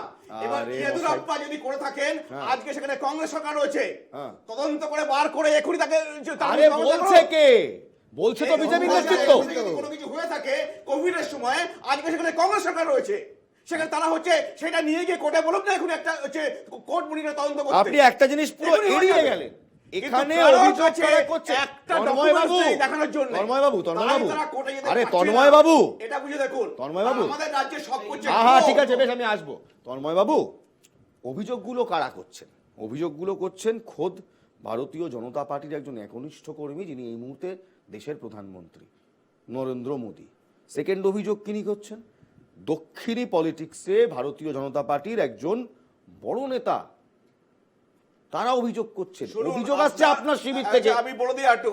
এবার আরে ইয়েদুরাপ্পা যদি করে থাকেন, হ্যাঁ। আজকে সেখানে কংগ্রেস সরকার রয়েছে, হ্যাঁ। তদন্ত করে বার করে এখনই তাকে আরে বলছে কে? বলছে তো বিজেপির নেতৃত্ব। যদি কোনো কিছু হয়ে থাকে কোভিডের সময়, আজকে সেখানে কংগ্রেস সরকার রয়েছে, সেখানে তারা হচ্ছে সেটা নিয়ে গিয়ে কোর্টে বলুক না এখন একটা হচ্ছে কোর্ট মনিটর তদন্ত করতে। আপনি একটা জিনিস পুরো এখনই হয়ে এড়িয়ে যাবে। গেলেন। কিন্তু এখানে কারোর অভিযোগ কাছে করা করছে একটা তন্ময় documents বাবু, নেই দেখানোর জন্য। তন্ময় বাবু, তন্ময় তাই বাবু, তারা কোর্টে যেতে আরে পারছে তন্ময় না। বাবু, এটা বুঝে দেখুন, তন্ময় বাবু। আমাদের রাজ্যে সব করছে হ্যাঁ খোদ। ঠিক আছে, বেশ আমি আসবো। তন্ময় বাবু, অভিযোগগুলো কারা করছেন? অভিযোগগুলো করছেন খোদ ভারতীয় জনতা পার্টির একজন একনিষ্ঠ কর্মী, যিনি এই মুহূর্তে দেশের প্রধানমন্ত্রী নরেন্দ্র মোদী। সেকেন্ড অভিযোগ কিনি করছেন দক্ষিণী পলিটিক্সে ভারতীয় জনতা পার্টির একজন বড় নেতা, তারা অভিযোগ করছেন। শুনুন, অভিযোগ আসছে আপনার শিবির থেকে। আচ্ছা, আমি বলে দিই একটু,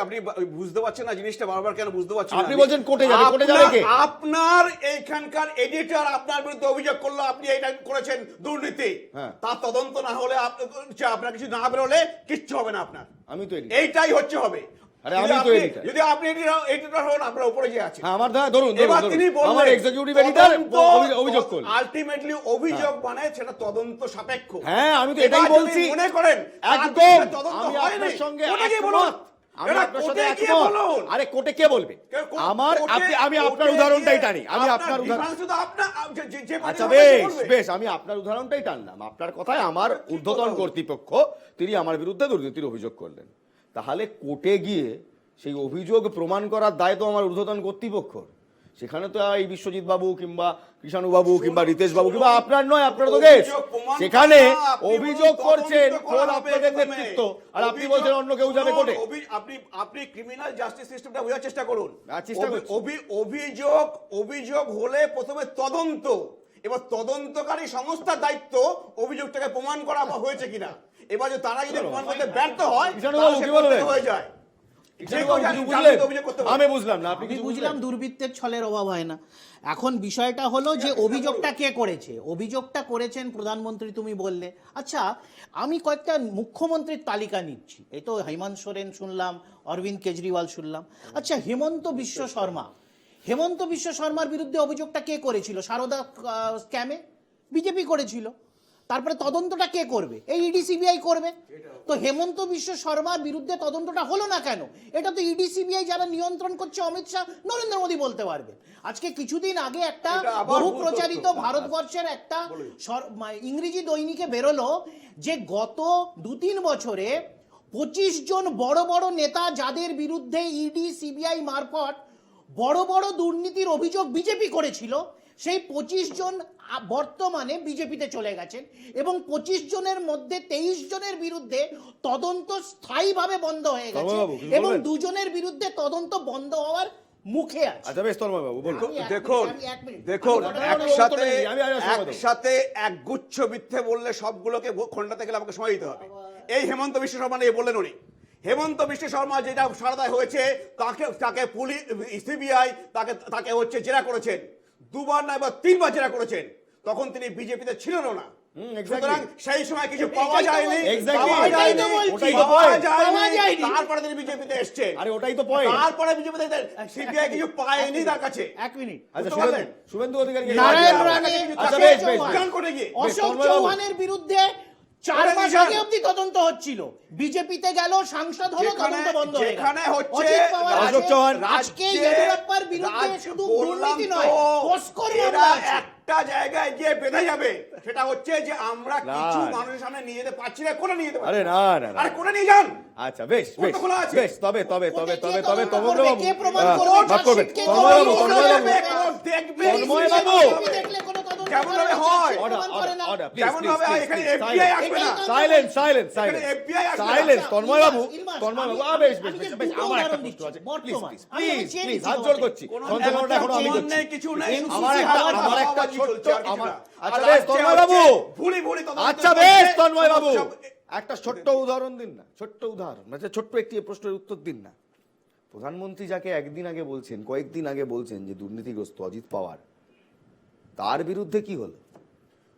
আপনি বুঝতে পারছেন না জিনিসটা, বারবার কেন বুঝতে পারছেন না আপনি আমি? বলছেন কোর্টে যাবে, কোর্টে যাবে কে? আপনার এইখানকার এডিটর আপনার বিরুদ্ধে অভিযোগ করলো আপনি এটা করেছেন দুর্নীতি, হ্যাঁ। তার তদন্ত না হলে আপনার কিছু না বেরোলে কিচ্ছু হবে না আপনার। আমি তো editor। এইটাই হচ্ছে হবে। আরে আমি তো editor। যদি আপনি এডিটর হন, আপনার উপরে যে আছে, হ্যাঁ, আমার ধরুন এবার তিনি বললেন আমার এক্সিকিউটিভ এডিটর অভিযোগ করল। আলটিমেটলি অভিযোগ মানে সেটা তদন্ত সাপেক্ষ। হ্যাঁ, আমি তো এটাই এবার যদি বলছি। মনে করেন একদম তদন্ত আমি হয়নি, আপনার সঙ্গে কোর্টে গিয়ে একমত। বলুন। আমি এরা আপনার সাথে কোর্টে গিয়ে একমত। বলুন। আরে কোর্টে কে বলবে? আমার আমি আপনার উদাহরণটাই টানি। আমি আপনার উদাহরণ, শুধু আপনার যে আচ্ছা বলবে। বেশ বেশ, আমি আপনার উদাহরণটাই টানলাম। আপনার কথায় আমার ঊর্ধ্বতন কর্তৃপক্ষ তিনি আমার বিরুদ্ধে দুর্নীতির অভিযোগ করলেন, তাহলে কোর্টে গিয়ে সেই অভিযোগ প্রমাণ করার দায় তো আমার ঊর্ধ্বতন কর্তৃপক্ষর। সেখানে তো এই বিশ্বজিৎ বাবু কিংবা কৃষাণু বাবু কিংবা রিতেশ বাবু কিংবা আপনার নয়, আপনার তো দেশ। সেখানে অভিযোগ করছেন খোদ আপনাদের নেতৃত্ব, আর আপনি বলছেন অন্য কেউ যাবে কোর্টে। আপনি ক্রিমিনাল জাস্টিস সিস্টেমটা বোঝার চেষ্টা করুন। চেষ্টা করছি। অভিযোগ হলে প্রথমে তদন্ত, এবার তদন্তকারী সংস্থার দায়িত্ব অভিযোগটাকে প্রমাণ করা হয়েছে কিনা। এবার যদি তারা যদি প্রমাণ করতে ব্যর্থ হয়, কৃষাণু তাহলে বাবু সে কি বলবেন? করতে হয়ে যায়। কৃষাণু বাবু কিছু বুঝলেন? আমি বুঝলাম না, আপনি আমি কিছু বুঝলাম বুঝলেন? দুর্বৃত্তের ছলের অভাব হয় না। এখন বিষয়টা হলো যে অভিযোগটা কে করেছে? অভিযোগটা করেছেন প্রধানমন্ত্রী, তুমি বললে। আচ্ছা, আমি কয়েকটা মুখ্যমন্ত্রীর তালিকা নিচ্ছি। এই তো হেমন্ত সোরেন শুনলাম, অরবিন্দ কেজরিওয়াল শুনলাম। আচ্ছা, হেমন্ত বিশ্ব শর্মার বিরুদ্ধে অভিযোগটা কে করেছিল? সারদা স্ক্যামে বিজেপি করেছিল। তারপরে তদন্তটা কে করবে? এই ইডি সিবিআই করবে। তো হেমন্ত বিশ্ব শর্মার বিরুদ্ধে তদন্তটা হলো না কেন? এটা তো ইডি সিবিআই যারা নিয়ন্ত্রণ করছে অমিত শাহ, নরেন্দ্র মোদী বলতে পারবে। আজকে কিছুদিন আগে একটা এটা আবার বহু ভুল প্রচারিত তথ্য। ভারতবর্ষের একটা ইংরেজি দৈনিকে বেরোলো যে গত 2-3 বছরে 25 জন বড় বড় নেতা যাদের বিরুদ্ধে ইডি সিবিআই মারফত বড় বড় দুর্নীতির অভিযোগ বিজেপি করেছিল, সেই 25 জন বর্তমানে বিজেপিতে চলে গেছেন এবং 25 জনের মধ্যে 23 জনের বিরুদ্ধে তদন্ত স্থায়ীভাবে বন্ধ হয়ে গেছে তন্ময়বাবু, কিছু এবং বলবেন? 2 জনের বিরুদ্ধে তদন্ত বন্ধ হওয়ার মুখে আছে। আচ্ছা বেশ, তন্ময় বাবু বলুন। দেখুন একসাথে একগুচ্ছ মিথ্যে বললে সবগুলোকে খণ্ডাতে গেলে আমাকে সময় দিতে হবে। এই হেমন্ত বিশ্ব শর্মা নিয়ে বললেন উনি। হেমন্ত বিশ্ব শর্মা যেটা সারদায় হয়েছে, তাকে পুলিশ সিবিআই তাকে হচ্ছে জেরা করেছেন, 2 বার না এবার 3 বার জেরা করেছেন। তখন তিনি বিজেপিতে ছিলেন না। সুতরাং সেই সময় কিছু পাওয়া যায়নি। তারপরে তিনি বিজেপিতে এসছেন। আরে ওটাই তো পয়েন্ট। তারপরে বিজেপিতে সিবিআই কিছু পায়নি তার কাছে। 1 মিনিট। আচ্ছা বুঝতে পারলেন? শুভেন্দু অধিকারী নারায়ণ রানে, আচ্ছা বেশ বেশ উদ্যান করে গিয়ে অশোক চৌহানের বিরুদ্ধে 4 মাস আগে অবধি তদন্ত হচ্ছিল। বিজেপিতে গেল, সাংসদ হলো, তদন্ত বন্ধ হয়ে গেল। যেখানে হচ্ছে অজিত পাওয়ার অশোক আছে, চৌহান আজকে ইয়েদুরাপ্পার বিরুদ্ধে শুধু দুর্নীতি নয়, পোস্কর মামলা আছে। একটা জায়গায় গিয়ে বেঁধে যাবে, সেটা হচ্ছে যে আমরা কিছু মানুষের সামনে নিয়ে যেতে পারছি না, কোনে নিয়ে যেতে পারছি আরে না। না না না। আরে কোনে নিয়ে যান। আচ্ছা বেশ বেশ কোর্ট খোলা আছে। বেশ, তবে তবে তবে তবে তবে কে তন্ময় বাবু কে প্রমাণ করবে? মাফ করবেন। কে তন্ময় বাবু, করবে? তন্ময় বাবু, কোর্ট দেখবে। তন্ময় বাবু। দেখলে কোনো তদন্ত কেমন করার ভাবে হয়? আছে, প্রমাণ করে না। order, please, যেমন please, ভাবে please, এখানে please, FBI আসবে না। silence, silence, এখানে silence. FBI আসবে না। Silence, তন্ময় বাবু, ইলমাস, তন্ময় বাবু, আমি- বেশ বেশ আমি বেশ, যে বেশ, দুটো আমার একটা উদাহরণ প্রশ্ন আছে। দিচ্ছি, বর্তমান। Please, আমি please, চেয়ে please, দিচ্ছি হাত জোর তোমাকে। করছি। কোনো সঞ্চালনটা এখনো আমি চেয়ে করছি। নেই, কিছু নেই, আমার শুধু একটা হাওয়া আমার একটা বাজি ছোট্ট চলছে, আর কিছু আমার না। আচ্ছা আর বেশ, রাজ্যে তন্ময় হচ্ছে বাবু, ভুলি ভুলি তদন্ত আচ্ছা চলছে। বেশ, তন্ময় বাবু, সব- একটা ছোট্ট উদাহরণ দিন না, ছোট্ট উদাহরণ, মানে ছোট্ট একটি প্রশ্নের উত্তর দিন না। প্রধানমন্ত্রী যাকে একদিন আগে বলছেন, কয়েকদিন আগে বলছেন যে দুর্নীতিগ্রস্ত অজিত পাওয়ার, তার বিরুদ্ধে কি হলো?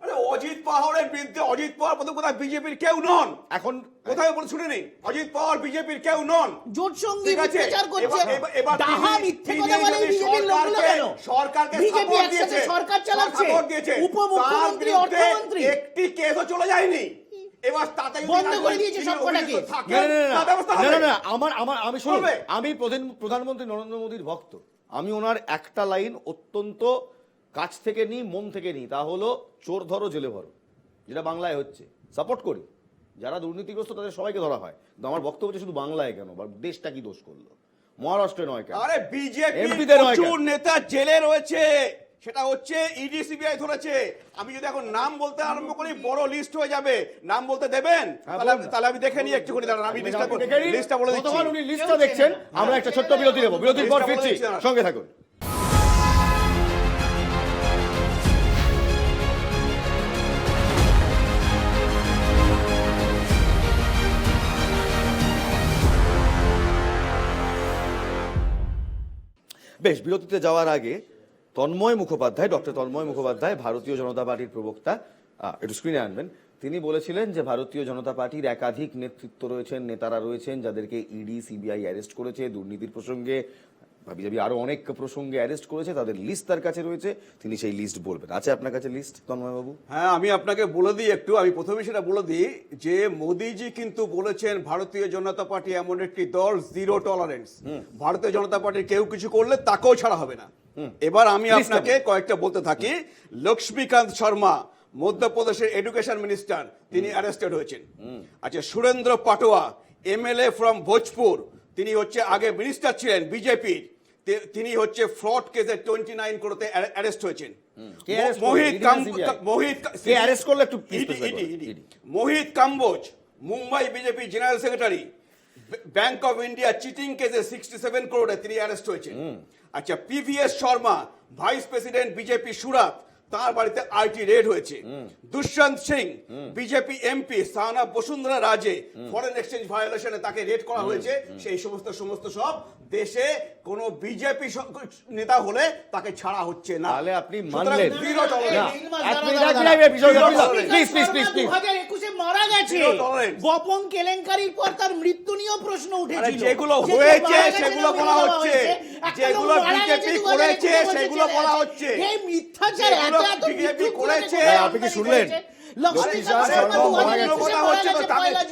আরে অজিত পাওয়ারের বিরুদ্ধে, অজিত পাওয়ার প্রথম কথা বিজেপির কেউ নন, এখন কোথায় বলে শুনে নেই, অজিত পাওয়ার বিজেপির কেউ নন। জোট সঙ্গী ঠিক আছে, মিথ্যাচার করছে, এবার ডাহা তিনি- মিথ্যে তিনি কথা বলে যদি বিজেপির লোকগুলো কেন? সরকারকে বিজেপি support একসাথে দিয়েছে, সরকার চালাচ্ছে, support দিয়েছে, উপমুখ্যমন্ত্রী, তার বিরুদ্ধে অর্থমন্ত্রী। একটি কেসও চলে যায়নি। এবার তাতে যদি বন্ধ করে রাজনৈতিক দিয়েছে তিনি সবকটা অভিযুক্ত কেস। থাকেন, তার ব্যবস্থা হবে। আমি শুনুন, হবে। আমি প্রধানমন্ত্রী নরেন্দ্র মোদীর ভক্ত। আমি ওনার একটা লাইন অত্যন্ত কাছ থেকে নিই, মন থেকে নিই, তা হলো চোর ধরো জেলে ভরো, যেটা বাংলায় হচ্ছে। সাপোর্ট করি, যারা দুর্নীতিগ্রস্ত তাদের সবাইকে ধরা হয়। কিন্তু আমার বক্তব্য হচ্ছে শুধু বাংলায় কেন, বা দেশটা কি দোষ করলো, মহারাষ্ট্রে নয় কেন? আরে বিজেপি এমপিদের নয় কেন? প্রচুর নেতা জেলে রয়েছে, সেটা হচ্ছে ইডি সিবিআই ধরেছে। আমি যদি এখন নাম বলতে আরম্ভ করি বড় লিস্ট হয়ে যাবে। নাম বলতে দেবেন? তাহলে আমি দেখে নিই একটুখানি, দাঁড়ান আমি লিস্টটা বলে দিচ্ছি। কতক্ষণ উনি লিস্টটা দেখছেন, আমরা একটা ছোট্ট বিরতি নেব, বিরতির পর লিস্টটা বলে ফিরছি, দিচ্ছি, দাঁড়ান। সঙ্গে থাকুন। বেশ, বিরতিতে যাওয়ার আগে তন্ময় মুখোপাধ্যায়, ডক্টর তন্ময় মুখোপাধ্যায়, ভারতীয় জনতা পার্টির প্রবক্তা, একটু স্ক্রিনে আনবেন, তিনি বলেছিলেন যে ভারতীয় জনতা পার্টির একাধিক নেতৃত্ব রয়েছেন, নেতারা রয়েছেন, যাদেরকে ইডি সিবিআই অ্যারেস্ট করেছে দুর্নীতির প্রসঙ্গে, ভাবি আরো অনেক প্রসঙ্গে অ্যারেস্ট করেছে, তাদের লিস্ট তার কাছে রয়েছে, তিনি সেই লিস্ট বলবেন। আছে আপনার কাছে লিস্ট, তন্ময় বাবু? হ্যাঁ, আমি আপনাকে বলে দিই একটু, আমি প্রথমে সেটা বলে দিই যে মোদিজি কিন্তু বলেছেন ভারতীয় জনতা পার্টি এমন একটি দল জিরো টলারেন্স, ভারতীয় জনতা পার্টির কেউ কিছু করলে তাকেও ছাড়া হবে না। এবার আমি আপনাকে কয়েকটা বলতে থাকি। লক্ষ্মীকান্ত শর্মা, মধ্যপ্রদেশের এডুকেশন মিনিস্টার, তিনি অ্যারেস্টেড হয়েছেন। আচ্ছা, সুরেন্দ্র পাটোয়া, এমএলএ ফ্রম ভোজপুর, তিনি হচ্ছে আগে মিনিস্টার ছিলেন বিজেপির, তিনি হচ্ছে ফ্রড কেসে 29 করতে অ্যারেস্ট হয়েছেন। Mohit Kamboj, Mumbai BJP general secretary, bank of India cheating কেসে 67 করোড়ে তিনি অ্যারেস্ট হয়েছেন। আচ্ছা, PVS Sharma, vice president BJP Surat, তার বাড়িতে আইটি রেড হয়েছে। দুষ্যন্ত সিং, বিজেপি এমপি, সানা বসুন্ধরা রাজে, ফরেন এক্সচেঞ্জ ভায়োলেশনে তাকে রেড করা হয়েছে। সেই সমস্ত সব দেশে কোন বিজেপি নেতা হলে তাকে ছাড়া হচ্ছে না। তাহলে আপনি মানলেন? Zero tolerance. মারা গেছে গোপন কেলেঙ্কারির পর তার মৃত্যু নিয়েও প্রশ্ন উঠেছিল। যেগুলো হয়েছে সেগুলো বলা হচ্ছে, যেগুলো বিজেপি করেছে সেগুলো বলা হচ্ছে, এই মিথ্যাচার এত এত বিজেপি করেছে। আপনি কি শুনলেন?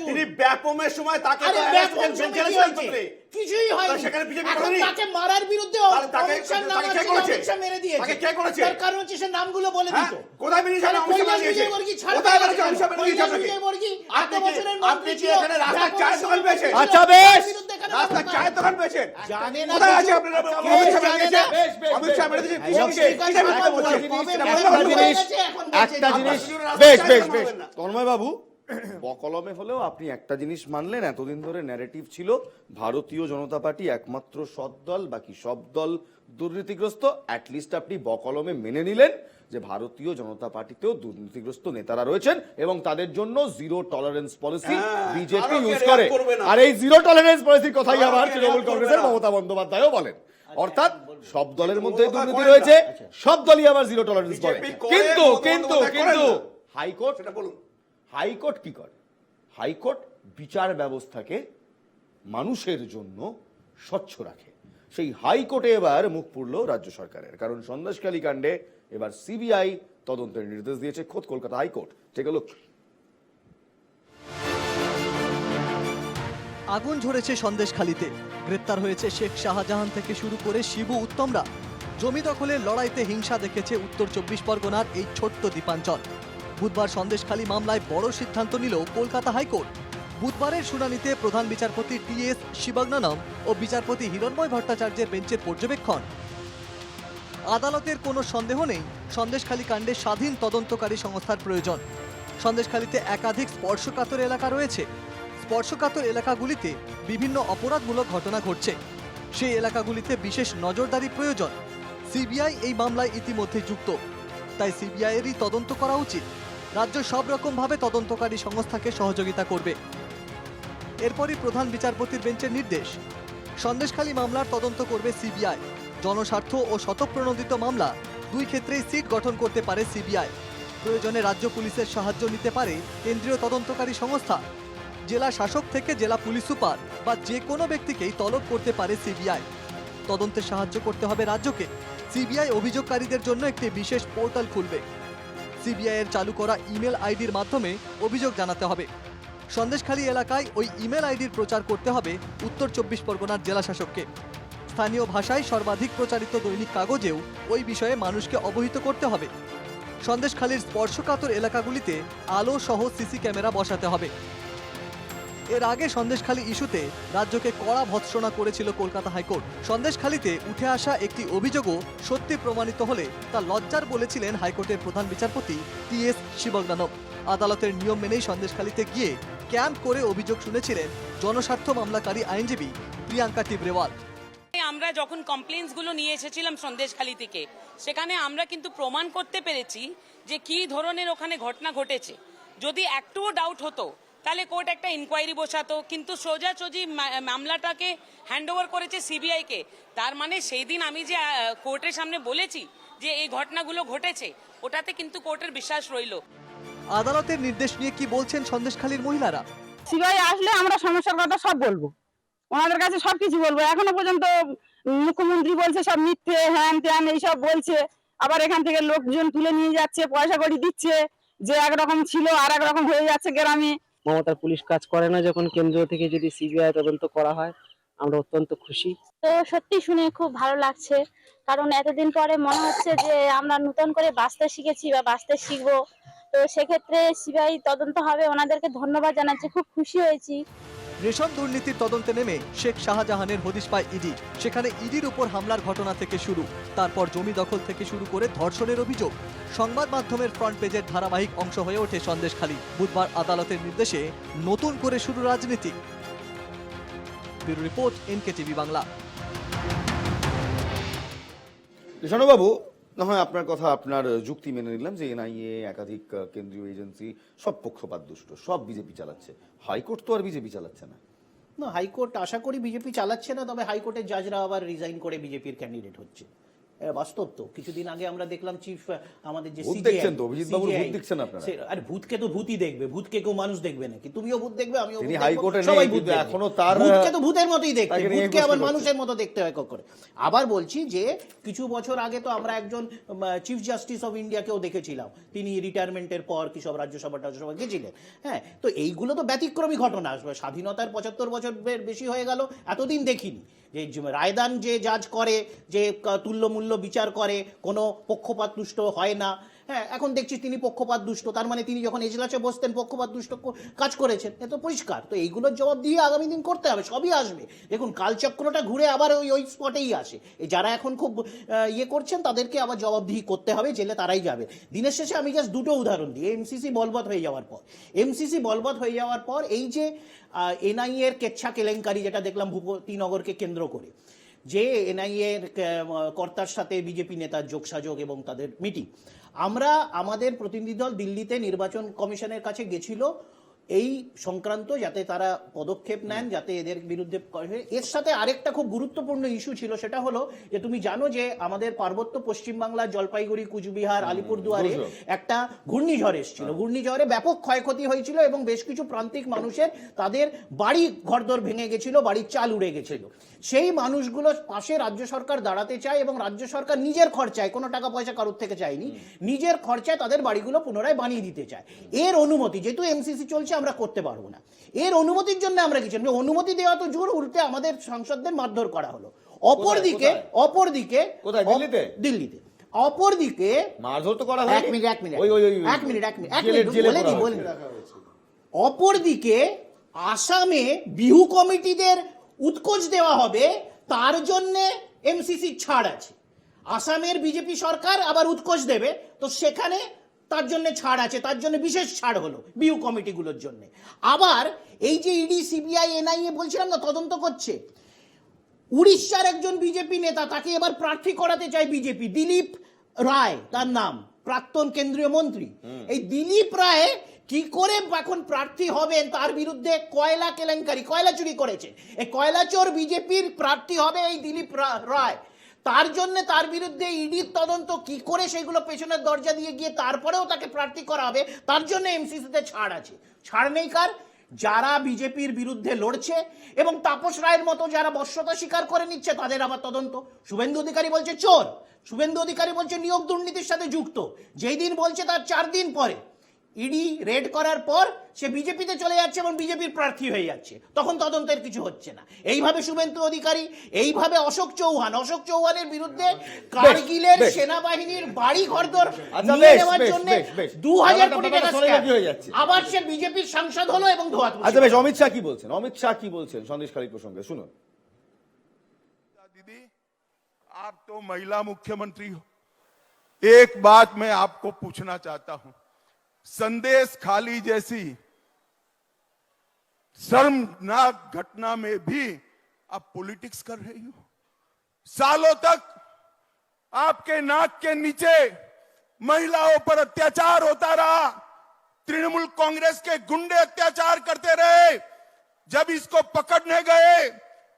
তিনি ব্যাপমের সময় তাকে কিছুই হয়নি, এখন তাকে মারার বিরুদ্ধে মেরে দিয়েছে। তার কারণ হচ্ছে সে নামগুলো বলে দিত। কোথায় আচ্ছা বেশ, রাস্তার চায়ের দোকান পেয়েছেন, জানেন কোথায় আছে আপনারা? একটা জিনিস, বেশ বেশ বেশ, তন্ময় বাবু, বকলমে হলেও আপনি একটা জিনিস মানলেন, এতদিন ধরে ন্যারেটিভ ছিল ভারতীয় জনতা পার্টি একমাত্র সৎ দল, বাকি সব দল দুর্নীতিগ্রস্ত। অ্যাটলিস্ট আপনি বকলমে মেনে নিলেন যে ভারতীয় জনতা পার্টিতেও দুর্নীতিগ্রস্ত নেতারা রয়েছেন এবং তাদের জন্য zero tolerance policy BJP use করে। আর এই জিরো টলারেন্স পলিসির কথাই আবার তৃণমূল কংগ্রেসের মমতা বন্দ্যোপাধ্যায়ও বলেন। অর্থাৎ সব দলের মধ্যে দুর্নীতি রয়েছে, সব দলই আবার জিরো টলারেন্স করে। কিন্তু কিন্তু কিন্তু হাইকোর্ট, সেটা বলুন। হাইকোর্ট কি করে? হাইকোর্ট বিচার ব্যবস্থাকে মানুষের জন্য স্বচ্ছ রাখে। সেই হাইকোর্টে এবার মুখ পুরল রাজ্য সরকারের, কারণ সন্দেশখালী কাণ্ডে এবার সিবিআই তদন্তের নির্দেশ দিয়েছে খোদ Kolkata high court. Take a look. আগুন ঝরেছে সন্দেশখালীতে, গ্রেপ্তার হয়েছে শেখ শাহজাহান থেকে শুরু করে শিবু উত্তমরা। জমি দখলের লড়াইতে হিংসা দেখেছে উত্তর 24 পরগনার এই ছোট্ট দ্বীপাঞ্চল। বুধবার সন্দেশখালী মামলায় বড় সিদ্ধান্ত নিল কলকাতা হাইকোর্ট। বুধবারের শুনানিতে প্রধান বিচারপতি টি.এস. শিবজ্ঞানম ও বিচারপতি হিরণময় ভট্টাচার্যের বেঞ্চের পর্যবেক্ষণ। আদালতের কোনো সন্দেহ নেই, সন্দেশখালী কাণ্ডে স্বাধীন তদন্তকারী সংস্থার প্রয়োজন। সন্দেশখালীতে একাধিক স্পর্শকাতর এলাকা রয়েছে। স্পর্শকাতর এলাকাগুলিতে বিভিন্ন অপরাধমূলক ঘটনা ঘটছে। সেই এলাকাগুলিতে বিশেষ নজরদারি প্রয়োজন। সিবিআই এই মামলায় ইতিমধ্যে যুক্ত, তাই সিবিআইয়েরই তদন্ত করা উচিত। রাজ্য সব রকমভাবে তদন্তকারী সংস্থাকে সহযোগিতা করবে। এরপরই প্রধান বিচারপতির বেঞ্চের নির্দেশ, সন্দেশখালী মামলার তদন্ত করবে সিবিআই। জনস্বার্থ ও শতপ্রণোদিত মামলা, দুই ক্ষেত্রেই সিট গঠন করতে পারে সিবিআই। প্রয়োজনে রাজ্য পুলিশের সাহায্য নিতে পারে কেন্দ্রীয় তদন্তকারী সংস্থা। জেলা শাসক থেকে জেলা পুলিশ সুপার বা যে কোনো ব্যক্তিকেই তলব করতে পারে সিবিআই। তদন্তে সাহায্য করতে হবে রাজ্যকে। সিবিআই অভিযোগকারীদের জন্য একটি বিশেষ পোর্টাল খুলবে। সিবিআই এর চালু করা ইমেল আইডির মাধ্যমে অভিযোগ জানাতে হবে। সন্দেশখালী এলাকায় ওই ইমেল আইডির প্রচার করতে হবে উত্তর 24 পরগনার জেলা শাসককে। স্থানীয় ভাষায় সর্বাধিক প্রচারিত দৈনিক কাগজেও ওই বিষয়ে মানুষকে অবহিত করতে হবে। সন্দেশখালীর স্পর্শকাতর এলাকাগুলিতে আলো সহ সিসি ক্যামেরা বসাতে হবে। এর আগে সন্দেশখালী ইস্যুতে রাজ্যকে কড়া ভৎসনা করেছিল কলকাতা হাইকোর্ট। সন্দেশখালীতে উঠে আসা একটি অভিযোগও সত্যি প্রমাণিত হলে তা লজ্জার বলেছিলেন হাইকোর্টের প্রধান বিচারপতি টি.এস. শিবজ্ঞানম। আদালতের নিয়ম মেনেই সন্দেশখালীতে গিয়ে ক্যাম্প করে অভিযোগ শুনেছিলেন জনস্বার্থ মামলাকারী আইনজীবী প্রিয়াঙ্কা টিব্রেওয়াল। আমরা যখন কমপ্লেন্টস গুলো নিয়ে এসেছিলাম সন্দেশখালী থেকে, সেখানে আমরা কিন্তু প্রমাণ করতে পেরেছি যে কি ধরনের ওখানে ঘটনা ঘটেছে। যদি একটুও ডাউট হতো তাহলে কোর্ট একটা ইনকোয়ারি বসাতো, কিন্তু সোজাসুজি মামলাটাকে হ্যান্ডওভার করেছে সিবিআই কে। তার মানে সেই দিন আমি যে কোর্টের সামনে বলেছি যে এই ঘটনাগুলো ঘটেছে, ওটাতে কিন্তু কোর্টের বিশ্বাস রইল। আদালতের নির্দেশ নিয়ে কি বলছেন সন্দেশখালীর মহিলারা? সিবিআই আসলে আমরা সমস্যার কথা সব বলবো, ওনাদের কাছে সবকিছু বলবো। এখনো পর্যন্ত মুখ্যমন্ত্রী বলছে সব মিথ্যে, হ্যান ত্যান এইসব বলছে। আবার এখান থেকে লোকজন তুলে নিয়ে যাচ্ছে, পয়সা কড়ি দিচ্ছে, যে একরকম ছিল আর একরকম হয়ে যাচ্ছে গ্রামে। মমতার পুলিশ কাজ করে না, যখন কেন্দ্র থেকে যদি সিবিআই তদন্ত করা হয় আমরা অত্যন্ত খুশি। তো সত্যি শুনে খুব ভালো লাগছে, কারণ এতদিন পরে মনে হচ্ছে যে আমরা নতুন করে বাঁচতে শিখেছি বা বাঁচতে শিখবো। তো সেক্ষেত্রে সিবিআই তদন্ত হবে, ওনাদেরকে ধন্যবাদ জানাচ্ছি, খুব খুশি হয়েছি। রেশন দুর্নীতির তদন্তে নেমে শেখ শাহজাহানের হদিশ পায় ইডি। সেখানে ইডির উপর হামলার ঘটনা থেকে শুরু, তারপর জমি দখল থেকে শুরু করে ধর্ষণের অভিযোগ। সংবাদ মাধ্যমের ফ্রন্ট পেজের ধারাবাহিক অংশ হয়ে ওঠে সন্দেশখালী। বুধবার আদালতের নির্দেশে নতুন করে শুরু রাজনীতি। Bureau report, NKTV Bangla. কৃষ্ণবাবু, না হয় আপনার কথা, আপনার যুক্তি মেনে নিলাম যে এনআইএ একাধিক কেন্দ্রীয় এজেন্সি, সব পক্ষপাত দুষ্ট, সব বিজেপি চালাচ্ছে। হাইকোর্ট তো আর বিজেপি চালাচ্ছে না। না, হাইকোর্ট আশা করি বিজেপি চালাচ্ছে না, তবে হাইকোর্টের জাজরা আবার রিজাইন করে বিজেপির ক্যান্ডিডেট হচ্ছে। বাস্তব তো। কিছুদিন আগে আমরা দেখলাম চিফ আমাদের যে আরে ভূতকে তো ভূতই দেখবে, ভূতকে কেউ মানুষ দেখবে নাকি? তুমিও ভূত দেখবে, আমিও সবাই ভূত দেখবে। এখনো তার ভূতকে তো ভূতের মতোই দেখবে, ভূতকে আবার মানুষের মতো দেখতে হয় করে। আবার বলছি যে কিছু বছর আগে তো আমরা একজন চিফ জাস্টিস অফ ইন্ডিয়াকেও দেখেছিলাম, তিনি রিটায়ারমেন্টের পর কি সব রাজ্যসভা গেছিলেন। হ্যাঁ, তো এইগুলো তো ব্যতিক্রমী ঘটনা। স্বাধীনতার 75 বছর বেশি হয়ে গেল, এতদিন দেখিনি যে রায়দান যে জাজ করে, যে তুল্যমূল্য বিচার করে, কোনো পক্ষপাত দুষ্ট হয় না। হ্যাঁ, এখন দেখছি তিনি পক্ষপাত দুষ্ট, তার মানে তিনি যখন এজলাসে বসতেন পক্ষপাত দুষ্ট কাজ করেছেন, এ তো পরিষ্কার। তো এইগুলোর জবাব দিয়ে আগামী দিন করতে হবে, সবই আসবে। দেখুন, কালচক্রটা ঘুরে আবার ওই স্পটেই আসে। এই যারা এখন খুব ইয়ে করছেন তাদেরকে আবার জবাবদিহি করতে হবে, জেলে তারাই যাবে। দিনের শেষে আমি জাস্ট দুটো উদাহরণ দিই। এমসিসি বলবৎ হয়ে যাওয়ার পর এই যে এনআইএ এর কেচ্ছা কেলেঙ্কারি যেটা দেখলাম ভূপতিনগরকে কেন্দ্র করে, যে এনআইএ এর কর্তার সাথে বিজেপি নেতার যোগসাযোগ এবং তাদের মিটিং, আমরা আমাদের প্রতিনিধি দল দিল্লিতে নির্বাচন কমিশনের কাছে গেছিল এই সংক্রান্ত, যাতে তারা পদক্ষেপ নেন, যাতে এদের বিরুদ্ধে। এর সাথে আরেকটা খুব গুরুত্বপূর্ণ ইস্যু ছিল, সেটা হলো যে তুমি জানো যে আমাদের পার্বত্য পশ্চিমবাংলার জলপাইগুড়ি, কুচবিহার, আলিপুরদুয়ারে একটা ঘূর্ণিঝড় এসেছিল। ঘূর্ণিঝড়ে ব্যাপক ক্ষয়ক্ষতি হয়েছিল এবং বেশ কিছু প্রান্তিক মানুষের তাদের বাড়ি ঘরদোর ভেঙে গেছিল, বাড়ির চাল উড়ে গেছিল। সেই মানুষগুলোর পাশে রাজ্য সরকার দাঁড়াতে চায় এবং রাজ্য সরকার নিজের খরচায়, কোনো টাকা পয়সা কারোর থেকে চায়নি, নিজের খরচায় তাদের বাড়িগুলো পুনরায় বানিয়ে দিতে চায়। এর অনুমতি, যেহেতু এমসিসি চলছে, আমরা করতে পারবো না। এর অনুমতির জন্য আমরা কিছু অনুমতি দেওয়া তো জোর, উল্টে আমাদের সাংসদদের মারধর করা হলো। অপরদিকে দিল্লিতে অপরদিকে মারধর তো করা হয়। এক মিনিট অপরদিকে আসামে বিহু কমিটিদের উৎকোচ দেওয়া হবে, তার জন্য এমসিসি ছাড় আছে। আসামের বিজেপি সরকার আবার উৎকোচ দেবে, তো সেখানে তার জন্য ছাড় আছে, তার জন্য বিশেষ ছাড় হলো বিউ কমিটিগুলোর জন্য। আবার এই যে ইডি, সিবিআই, এনআইএ বলছিলাম না তদন্ত করছে, উড়িষ্যার একজন বিজেপি নেতা, তাকে এবার প্রার্থী করাতে চায় বিজেপি, দিলীপ রায় তার নাম, প্রাক্তন কেন্দ্রীয় মন্ত্রী। এই দিলীপ রায় কি করে এখন প্রার্থী হবেন তার বিরুদ্ধে কয়লা কেলেঙ্কারি, কয়লা চুরি করেছে, এই কয়লা চোর বিজেপির প্রার্থী হবে এই দিলীপ রায়। তার জন্য তার বিরুদ্ধে ইডির তদন্ত কি করে সেগুলো পেছনের দরজা দিয়ে গিয়ে তারপরেও তাকে প্রার্থী করা হবে, তার জন্য এমসিসিতে ছাড় আছে। ছাড় নেই কার? যারা বিজেপির বিরুদ্ধে লড়ছে এবং তাপস রায়ের মতো যারা বশ্যতা স্বীকার করে নিচ্ছে তাদের আবার তদন্ত। শুভেন্দু অধিকারী বলছে চোর, শুভেন্দু অধিকারী বলছে নিয়োগ দুর্নীতির সাথে যুক্ত, যেই দিন বলছে তার 4 দিন পরে ইডি রেড করার পর সে বিজেপিতে চলে যাচ্ছে এবং বিজেপির প্রার্থী হয়ে যাচ্ছে, তখন তদন্তের কিছু হচ্ছে না। এইভাবে শুভেন্দু অধিকারী, এইভাবে অশোক চৌহানের বিরুদ্ধে কারগিলের সেনাবাহিনীর বাড়ি ঘরদর নিয়ে নেওয়ার জন্য 2000 কোটি টাকা স্ক্যাম, আবার সে বিজেপির সাংসদ হলো এবং ধোয়া। আচ্ছা বেশ, অমিত শাহ কি বলছেন সন্দেশখালী প্রসঙ্গে শুনুন। दीदी आप तो महिला मुख्यमंत्री हो, एक बात मैं आपको पूछना चाहता हूं, संदेश खाली जैसी शर्मनाक घटना में भी आप पॉलिटिक्स कर रही हो। सालों तक आपके नाक के नीचे महिलाओं पर अत्याचार होता रहा, तृणमूल कांग्रेस के गुंडे अत्याचार करते रहे। जब इसको पकड़ने गए,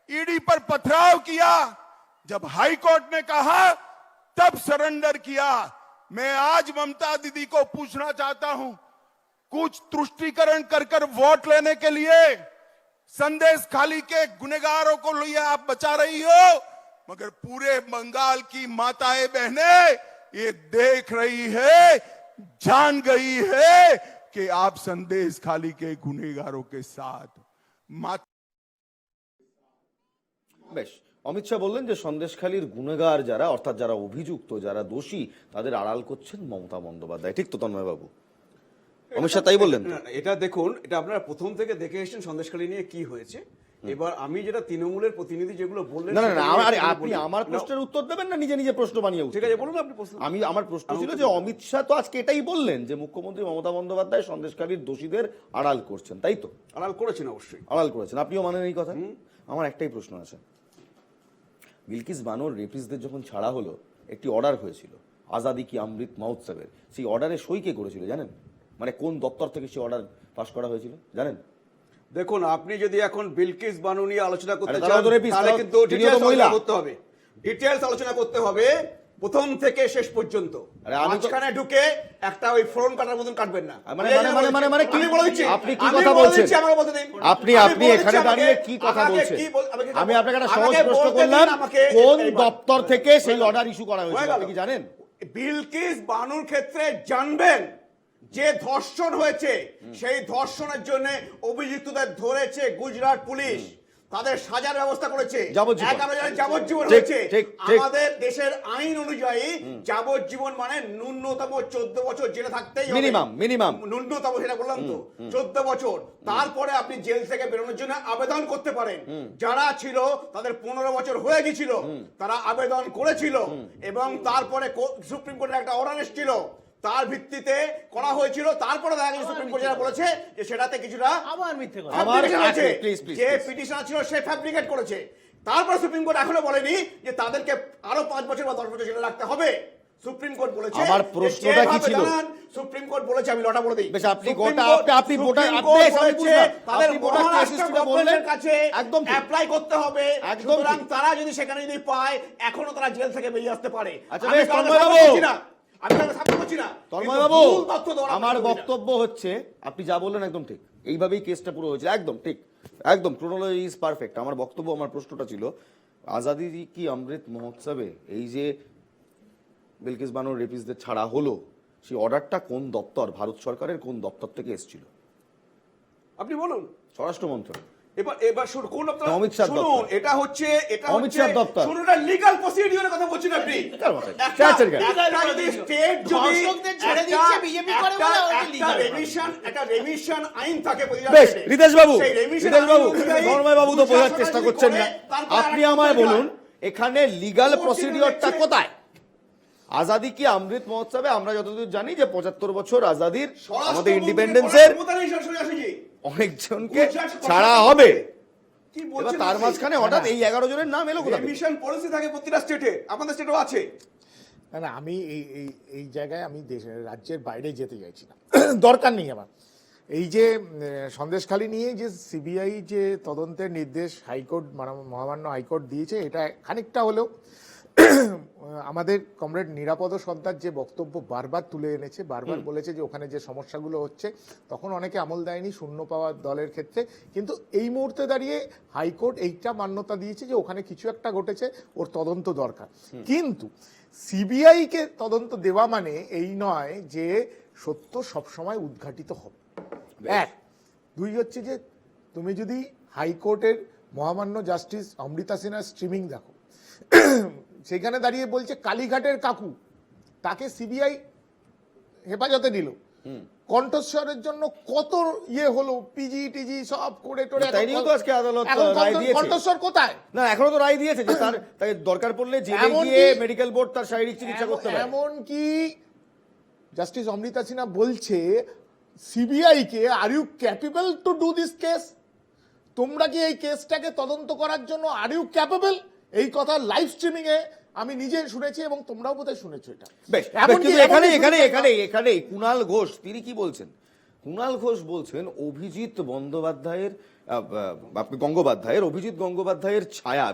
ईडी पर पथराव किया, जब हाई कोर्ट ने कहा तब सरेंडर किया। मैं आज ममता दीदी को पूछना चाहता हूं, कुछ तुष्टीकरण कर वोट लेने के लिए संदेश खाली के गुनहगारों को लिए आप बचा रही हो, मगर पूरे बंगाल की माताएं बहनें ये देख रही है, जान गई है कि आप संदेश खाली के गुनहगारों के साथ বেশ, অমিত শাহ বললেন যে সন্দেশখালীর গুণগার যারা, অর্থাৎ যারা অভিযুক্ত, যারা দোষী, তাদের আড়াল করছেন মমতা বন্দ্যোপাধ্যায়। ঠিক তো তন্ময় বাবু? অমিত শাহ তাই বললেন। এটা দেখুন, এটা আপনারা প্রথম থেকে দেখে এসেছেন সন্দেশখালী নিয়ে কি হয়েছে। এবার আমি যেটা তৃণমূলের প্রতিনিধি যেগুলো বললেন, না আপনি আমার প্রশ্নের উত্তর দেবেন না নিজে নিজে প্রশ্ন বানিয়ে? ঠিক আছে, বলুন আপনি প্রশ্ন। আমার প্রশ্ন ছিল যে অমিত শাহ তো আজকে এটাই বললেন যে মুখ্যমন্ত্রী মমতা বন্দ্যোপাধ্যায় সন্দেশখালীর দোষীদের আড়াল করছেন, তাই তো? আড়াল করেছেন, অবশ্যই আড়াল করেছেন। আপনিও মানেন এই কথা? আমার একটাই প্রশ্ন আছে, বিলকিস বানোর রেপিসদের যখন ছাড়া হলো, একটি অর্ডার হয়েছিল আজাদি কি অমৃত মহোৎসবের, সেই অর্ডারে সই কে করেছিল জানেন? মানে কোন দপ্তর থেকে সেই অর্ডার পাস করা হয়েছিল জানেন? দেখুন, আপনি যদি এখন বিলকিস বানু নিয়ে আলোচনা করতে চান তাহলে তাহলে কিন্তু ডিটেইলস আলোচনা করতে হবে প্রথম থেকে শেষ পর্যন্ত। মাঝখানে ঢুকে একটা ওই ফ্রন্ট কাটার মতন কাটবেন না। মানে কি বলে দিচ্ছি? আপনি কি কথা বলছেন? আপনি এখানে দাঁড়িয়ে কি কথা বলছেন? আমি আপনাকে একটা সহজ প্রশ্ন করলাম, কোন দপ্তর থেকে সেই অর্ডার ইস্যু করা হয়েছিল আপনি কি জানেন? বিলকিস বানুর ক্ষেত্রে জানবেন যে ধর্ষণ হয়েছে, সেই ধর্ষণের জন্য অভিযুক্তদের ধরেছে গুজরাট পুলিশ, তাদের সাজার ব্যবস্থা করেছে, 11 জনের যাবজ্জীবন হয়েছে। আমাদের দেশের আইন অনুযায়ী যাবজ্জীবন মানে ন্যূনতম 14 বছর জেলে থাকতেই হবে, মিনিমাম ন্যূনতম, সেটা বললাম তো 14 বছর। তারপরে আপনি জেল থেকে বেরোনোর জন্য আবেদন করতে পারেন। যারা ছিল তাদের 15 বছর হয়ে গিয়েছিল, তারা আবেদন করেছিল এবং তারপরে সুপ্রিম কোর্টের একটা অর্ডার এসেছিল, তার ভিত্তিতে করা হয়েছিল। তারপরে দেখা গেছে সুপ্রিম কোর্ট বলেছে যে সেটাতে কিছুটা আবার মিথ্যে কথা, যে পিটিশনার ছিল সে ফ্যাব্রিকেট করেছে। তারপরে সুপ্রিম কোর্ট এখনো বলেনি যে তাদেরকে আরো 5 বছর বা 10 বছর জেলে রাখতে হবে। সুপ্রিম কোর্ট বলেছে, আমার প্রশ্নটা কি ছিল? সুপ্রিম কোর্ট বলেছে, আমি লটা বলে দিই, বেশ, আপনি গোটা আপনি গোটা তাদের মহারাষ্ট্র গভর্নমেন্টের কাছে একদম অ্যাপ্লাই করতে হবে। সুতরাং তারা যদি সেখানে যদি পায়, এখনো তারা জেল থেকে বেরিয়ে আসতে পারে। আচ্ছা বেশ, তন্ময় বাবু, তন্ময় বাবু, আমার বক্তব্য হচ্ছে আপনি যা বললেন একদম ঠিক, এইভাবেই কেসটা পুরো হয়েছিল, একদম ঠিক, একদম ক্রোনোলজি ইজ পারফেক্ট। আমার বক্তব্য, আমার প্রশ্নটা ছিল আজাদি কি অমৃত মহোৎসবে এই যে বিলকিস বানোর রেপিসদের ছাড়া হলো, সেই অর্ডারটা কোন দপ্তর, ভারত সরকারের কোন দপ্তর থেকে এসেছিল আপনি বলুন। স্বরাষ্ট্র মন্ত্রক। এবার শুনুন, কোন দপ্তর? অমিত শাহ দপ্তর। এটা হচ্ছে অমিত শাহ দপ্তর। শুনুন, এটা লিগ্যাল প্রসিডিউরের কথা বলছেন আপনি। একটা যদি স্টেট যদি ছেড়ে দিচ্ছে বিজেপি করে বলে একটা রেভিশন আইন থাকে প্রতিটা বেশ, স্টেটে। রিতেশ বাবু, তন্ময় বাবু তো বোঝার চেষ্টা করছেন না। আপনি আমায় বলুন এখানে লিগ্যাল প্রসিডিউরটা কোথায়? আজাদি কি অমৃত মহোৎসবে আমরা যতদূর জানি যে 75 বছর আজাদির, আমাদের ইন্ডিপেন্ডেন্সের অনেকজনকে ছাড়া হবে, এবার তার মাঝখানে হঠাৎ এই 11 জনের নাম এলো কোথায়? মিশন পলিসি থাকে প্রতিটা স্টেটে, আমাদের স্টেটও আছে। না, আমি এই জায়গায় আমি রাজ্যের বাইরে যেতে চাইছি না, দরকার নেই আমার। এই যে সন্দেশখালী নিয়ে যে সিবিআই যে তদন্তের নির্দেশ হাইকোর্ট মহামান্য হাইকোর্ট দিয়েছে, এটা খানিকটা হলেও আমাদের কমরেড নিরাপদ সর্দার যে বক্তব্য বারবার তুলে এনেছে, বারবার বলেছে যে ওখানে যে সমস্যাগুলো হচ্ছে, তখন অনেকে আমল দেয়নি শূন্য পাওয়া দলের ক্ষেত্রে, কিন্তু এই মুহূর্তে দাঁড়িয়ে হাইকোর্ট এইটা মান্যতা দিয়েছে যে ওখানে কিছু একটা ঘটেছে, ওর তদন্ত দরকার। কিন্তু সিবিআই কে তদন্ত দেওয়া মানে এই নয় যে সত্য সবসময় উদ্ঘাটিত হবে। এক, দুই হচ্ছে যে তুমি যদি হাইকোর্টের মহামান্য জাস্টিস অমৃতা সিনহার স্ট্রিমিং দেখো, সেখানে দাঁড়িয়ে বলছে কালীঘাটের কাকু তাকে সিবিআই হেফাজতে নিল, কণ্ঠস্বরের জন্য কত ইয়ে হলো, পিজি টিজি সব করে টোরে, তাই নিয়েও তো আজকে আদালত এখন রায় দিয়েছে। কণ্ঠস্বর কোথায়? না, এখনো তো রায় দিয়েছে যে তাকে দরকার পড়লে জেলে গিয়ে মেডিকেল বোর্ড তার শারীরিক চিকিৎসা করতে পারে। এমন কি জাস্টিস অমৃতা সিনহা বলছে CBI K, are you capable to do this case? তোমরা কি এই কেসটাকে তদন্ত করার জন্য আর ইউ ক্যাপেবল? এই কথা লাইভ স্ট্রিমিং এ আমি নিজে শুনেছি এবং তোমরাও বোধহয় শুনেছো এটা। বেশ, এমনকি কিন্তু এখানে কুণাল ঘোষ তিনি কি বলছেন? কুণাল ঘোষ বলছেন অভিজিৎ গঙ্গোপাধ্যায়ের ছায়া,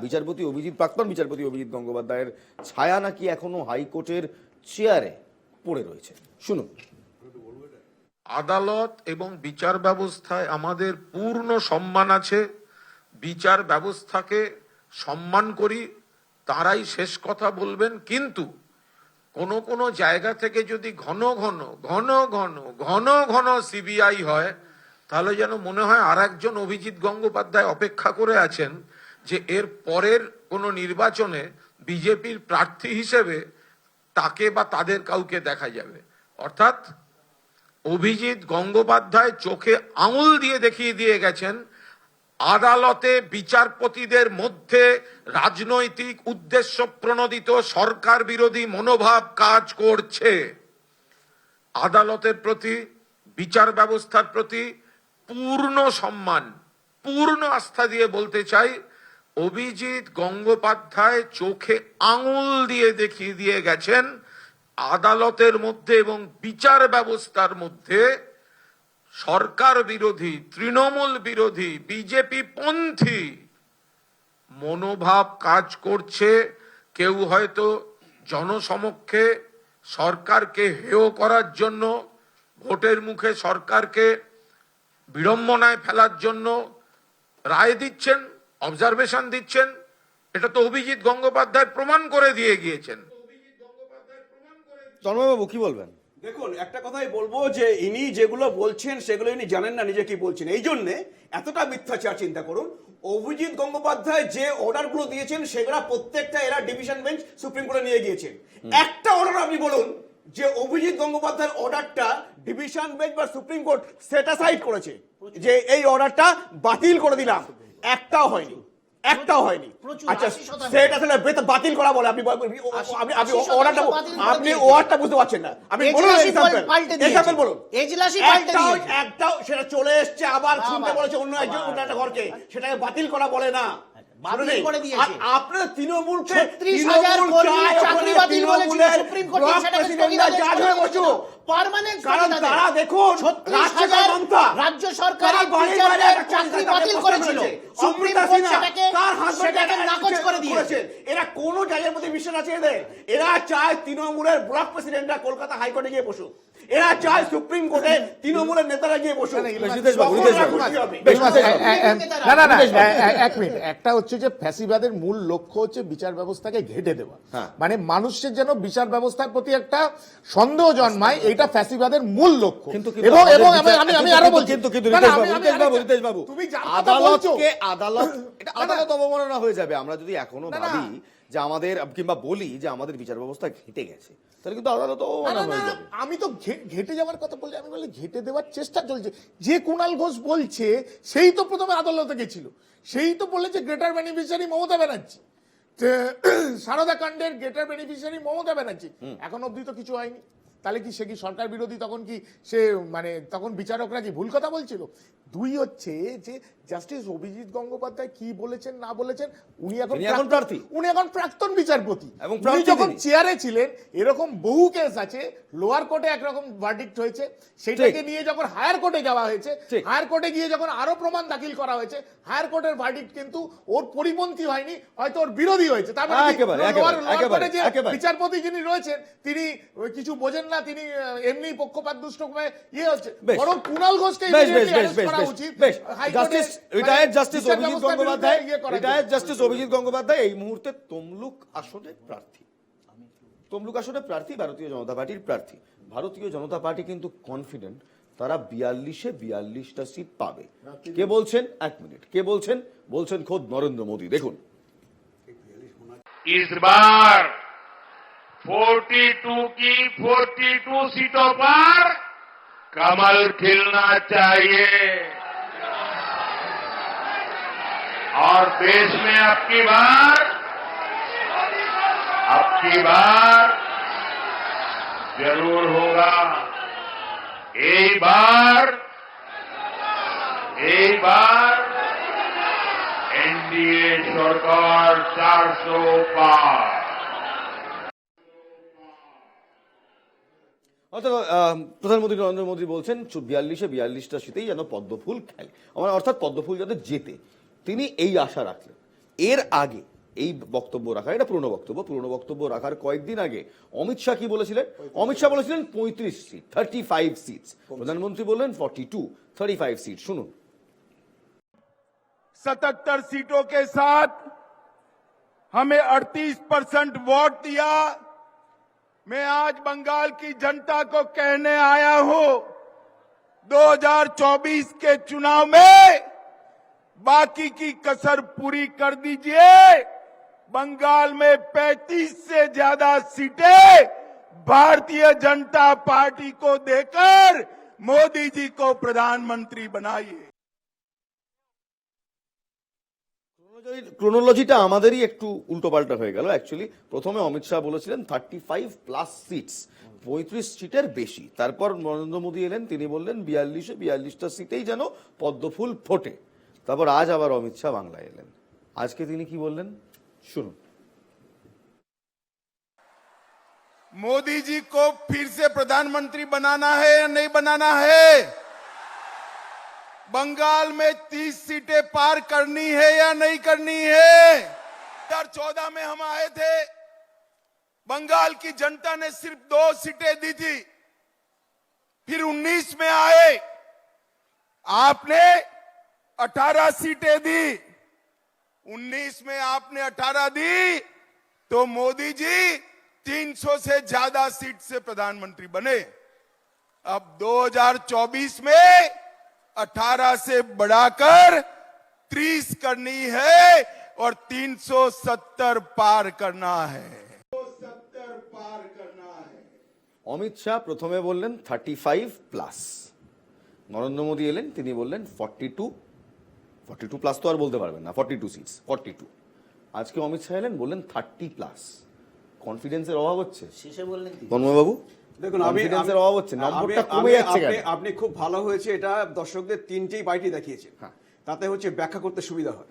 প্রাক্তন বিচারপতি অভিজিৎ গঙ্গোপাধ্যায়ের ছায়া নাকি এখনো হাইকোর্টের চেয়ারে পড়ে রয়েছে। শুনুন। আদালত এবং বিচার ব্যবস্থায় আমাদের পূর্ণ সম্মান আছে। বিচার ব্যবস্থাকে সম্মান করি, তারাই শেষ কথা বলবেন। কিন্তু কোন কোন জায়গা থেকে যদি ঘন ঘন সিবিআই হয়, তাহলে যেন মনে হয় আর একজন অভিজিৎ গঙ্গোপাধ্যায় অপেক্ষা করে আছেন যে এর পরের কোন নির্বাচনে বিজেপির প্রার্থী হিসেবে তাকে বা তাদের কাউকে দেখা যাবে। অর্থাৎ অভিজিৎ গঙ্গোপাধ্যায় চোখে আঙুল দিয়ে দেখিয়ে দিয়ে গেছেন আদালতে বিচারপতিদের মধ্যে রাজনৈতিক উদ্দেশ্য প্রণোদিত সরকার বিরোধী মনোভাব কাজ করছে। আদালতের প্রতি, বিচার ব্যবস্থার প্রতি পূর্ণ সম্মান, পূর্ণ আস্থা দিয়ে বলতে চাই, অভিজিৎ গঙ্গোপাধ্যায় চোখে আঙুল দিয়ে দেখিয়ে দিয়ে গেছেন আদালতের মধ্যে এবং বিচার ব্যবস্থার মধ্যে সরকার বিরোধী, তৃণমূল বিরোধী, বিজেপি পন্থী মনোভাব কাজ করছে। কেউ হয়তো জনসমক্ষে সরকারকে হেয় করার জন্য, ভোটের মুখে সরকারকে বিড়ম্বনায় ফেলার জন্য রায় দিচ্ছেন, অবজারভেশন দিচ্ছেন। এটা তো অভিজিৎ গঙ্গোপাধ্যায় প্রমাণ করে দিয়ে গিয়েছেন। তন্ময়বাবু কি বলবেন? দেখুন, একটা কথাই বলবো যে ইনি যেগুলো বলছেন সেগুলো ইনি জানেন না নিজে কি বলছেন, এই জন্যে এতটা মিথ্যাচার। চিন্তা করুন, অভিজিৎ গঙ্গোপাধ্যায় যে অর্ডারগুলো দিয়েছেন সেগুলো প্রত্যেকটা এরা ডিভিশন বেঞ্চ সুপ্রিম কোর্টে নিয়ে গিয়েছেন। একটা অর্ডার আপনি বলুন যে অভিজিৎ গঙ্গোপাধ্যায়ের অর্ডারটা ডিভিশন বেঞ্চ বা সুপ্রিম কোর্ট সেট অ্যাসাইড করেছে যে এই অর্ডারটা বাতিল করে দিলাম, একটাও হয়নি। আচ্ছা, সেটা আসলে বাতিল করা বলে আপনি ওয়ার্ডটা বুঝতে পারছেন না। আপনি বলুন এক্সাম্পল বলুন। একটাও সেটা চলে এসছে, আবার শুনতে বলেছে অন্য একজন একটা ঘরকে, সেটাকে বাতিল করা বলে না। আপনার তৃণমূলকে কারণ তারা দেখুন রাজ্য সরকার চাকরি বাতিল করেছিল, সুপ্রিম কোর্ট সেটাকে নাকচ করে দিয়েছে। এরা কোন জায়গার প্রতি বিশ্বাস আছে এদের? এরা চায় তৃণমূলের ব্লক প্রেসিডেন্টরা কলকাতা হাইকোর্টে গিয়ে বসুক, এরা চায় সুপ্রিম কোর্টে তৃণমূলের নেতারা গিয়ে বসুক। এক মিনিট, একটা হচ্ছে যে ফ্যাসিবাদের মূল লক্ষ্য হচ্ছে বিচার ব্যবস্থাকে ঘেঁটে দেওয়া, মানে মানুষের যেন বিচার ব্যবস্থার প্রতি একটা সন্দেহ জন্মায়, এটা ফ্যাসিবাদের মূল লক্ষ্য। এবং আমি আরো বলছি, আদালত অবমাননা হয়ে যাবে আমরা যদি এখনো ভাবি যে আমাদের, কিংবা বলি যে আমাদের বিচার ব্যবস্থা ঘেঁটে গেছে, তাহলে কিন্তু আদালত অবমাননা হয়ে যাবে। আমি তো ঘেঁটে যাওয়ার কথা বলছি, আমি বলি ঘেঁটে দেওয়ার চেষ্টা চলছে। যে কুণাল ঘোষ বলছে সেই তো প্রথমে আদালতে গেছিল, সেই তো বলেছে গ্রেটার বেনিফিশিয়ারি মমতা ব্যানার্জি, সারদা কাণ্ডের গ্রেটার বেনিফিশিয়ারি মমতা ব্যানার্জি। এখন অবধি তো কিছু হয়নি। তাহলে কি সে কি সরকার বিরোধী? তখন কি সে মানে তখন বিচারকরা কি ভুল কথা বলছিল? দুই হচ্ছে যে জাস্টিস অভিজিৎ গঙ্গোপাধ্যায় কি বলেছেন না বলেছেন, উনি এখন প্রার্থী, উনি এখন প্রাক্তন বিচারপতি, এবং উনি যখন চেয়ারে ছিলেন এরকম বহু কেস আছে, লোয়ার কোর্টে একরকম ভার্ডিক্ট হয়েছে, সেটাকে নিয়ে যখন হায়ার কোর্টে যাওয়া হয়েছে, হায়ার কোর্টে গিয়ে যখন আরো প্রমাণ দাখিল করা হয়েছে, হায়ার কোর্টের ভার্ডিক্ট কিন্তু ওর পরিপন্থী হয়নি, হয়তো ওর বিরোধী হয়েছে। তার মানে লোয়ার কোর্টে যে বিচারপতি যিনি রয়েছেন তিনি কিছু বোঝেন না, তিনি এমনি পক্ষপাত দুষ্ট ইয়ে হচ্ছে। বরং কুণাল ঘোষকে উচিত, রিটায়ার্ড জাস্টিস অভিজিৎ গঙ্গোপাধ্যায় এই মুহূর্তে তমলুক আসনের প্রার্থী, তমলুক আসনের প্রার্থী, ভারতীয় জনতা পার্টির প্রার্থী। ভারতীয় জনতা পার্টি কিন্তু কনফিডেন্ট তারা 42-42টা সিট পাবে। কে বলছেন? এক মিনিট, কে বলছেন? বলছেন খোদ নরেন্দ্র মোদী। দেখুন, इस बार 42 की 42 सीटों पर कमल खिलना चाहिए और देश में अब की बार जरूर होगा। एक बार एनडीए सरकार 400 पार। অর্থাৎ প্রধানমন্ত্রী নরেন্দ্র মোদী বলছেন 42-42টা সিটেই যেন পদ্মফুল খেলে, অর্থাৎ পদ্মফুল যাতে জেতে, তিনি এই আশা রাখলেন। এর আগে এই বক্তব্য রাখা, এটা পুরনো বক্তব্য রাখার কয়েকদিন আগে অমিত শাহ কি বলেছিলেন? অমিত শাহ বলেছিলেন 35 সিট, 35 সিটস। প্রধানমন্ত্রী বললেন 42, 35 সিট। শুনুন। 77 सीटों के साथ हमें 38% वोट दिया। मैं आज बंगाल की जनता को कहने आया हूं, 2024 के चुनाव में बाकी की कसर पूरी कर दीजिए। बंगाल में 35 से ज्यादा सीटें भारतीय जनता पार्टी को देकर मोदी जी को प्रधानमंत्री बनाइए। ক্রোনোলজিটা আমাদেরই একটু উল্টোপাল্টা হয়ে গেল। অ্যাকচুয়ালি প্রথমে অমিত শাহ বলেছিলেন 35+ সিটস, 35 সিটের বেশি। তারপর নরেন্দ্র মোদী এলেন, তিনি বললেন 42-42টা সিটেই যেন পদ্মফুল ফোটে। তারপর আজ আবার অমিত শাহ বাংলায় এলেন। আজকে তিনি কি বললেন শুনুন। मोदी जी को फिर से प्रधानमंत्री बनाना है या नहीं बनाना है? बंगाल में 30 सीटें पार करनी है या नहीं करनी है? 2014 में हम आए थे, बंगाल की जनता ने सिर्फ 2 सीटें दी थी। फिर 19 में आए, आपने 18 सीटें दी। 19 में आपने 18 दी तो मोदी जी 300 से ज्यादा सीट से प्रधानमंत्री बने। अब 2024 में 18 से बढ़ाकर 30 करनी है और 370 पार करना है। অমিত শাহ প্রথমে বললেন 35+, নরেন্দ্র মোদী এলেন, তিনি বললেন 42+ তো আর বলতে পারবেন না, 42 সিটস, 42। আজকে অমিত শাহ এলেন, বললেন 30+। কনফিডেন্সের অভাব হচ্ছে শেষে বললেন কি? তন্ময়বাবু, দেখুন, কনফিডেন্সের অভাব হচ্ছে, নম্বরটা কমে যাচ্ছে কেন? আপনি খুব ভালো হয়েছে, এটা দর্শকদের 3টেই বাইটি দেখিয়েছে, তাতে হচ্ছে ব্যাখ্যা করতে সুবিধা হয়।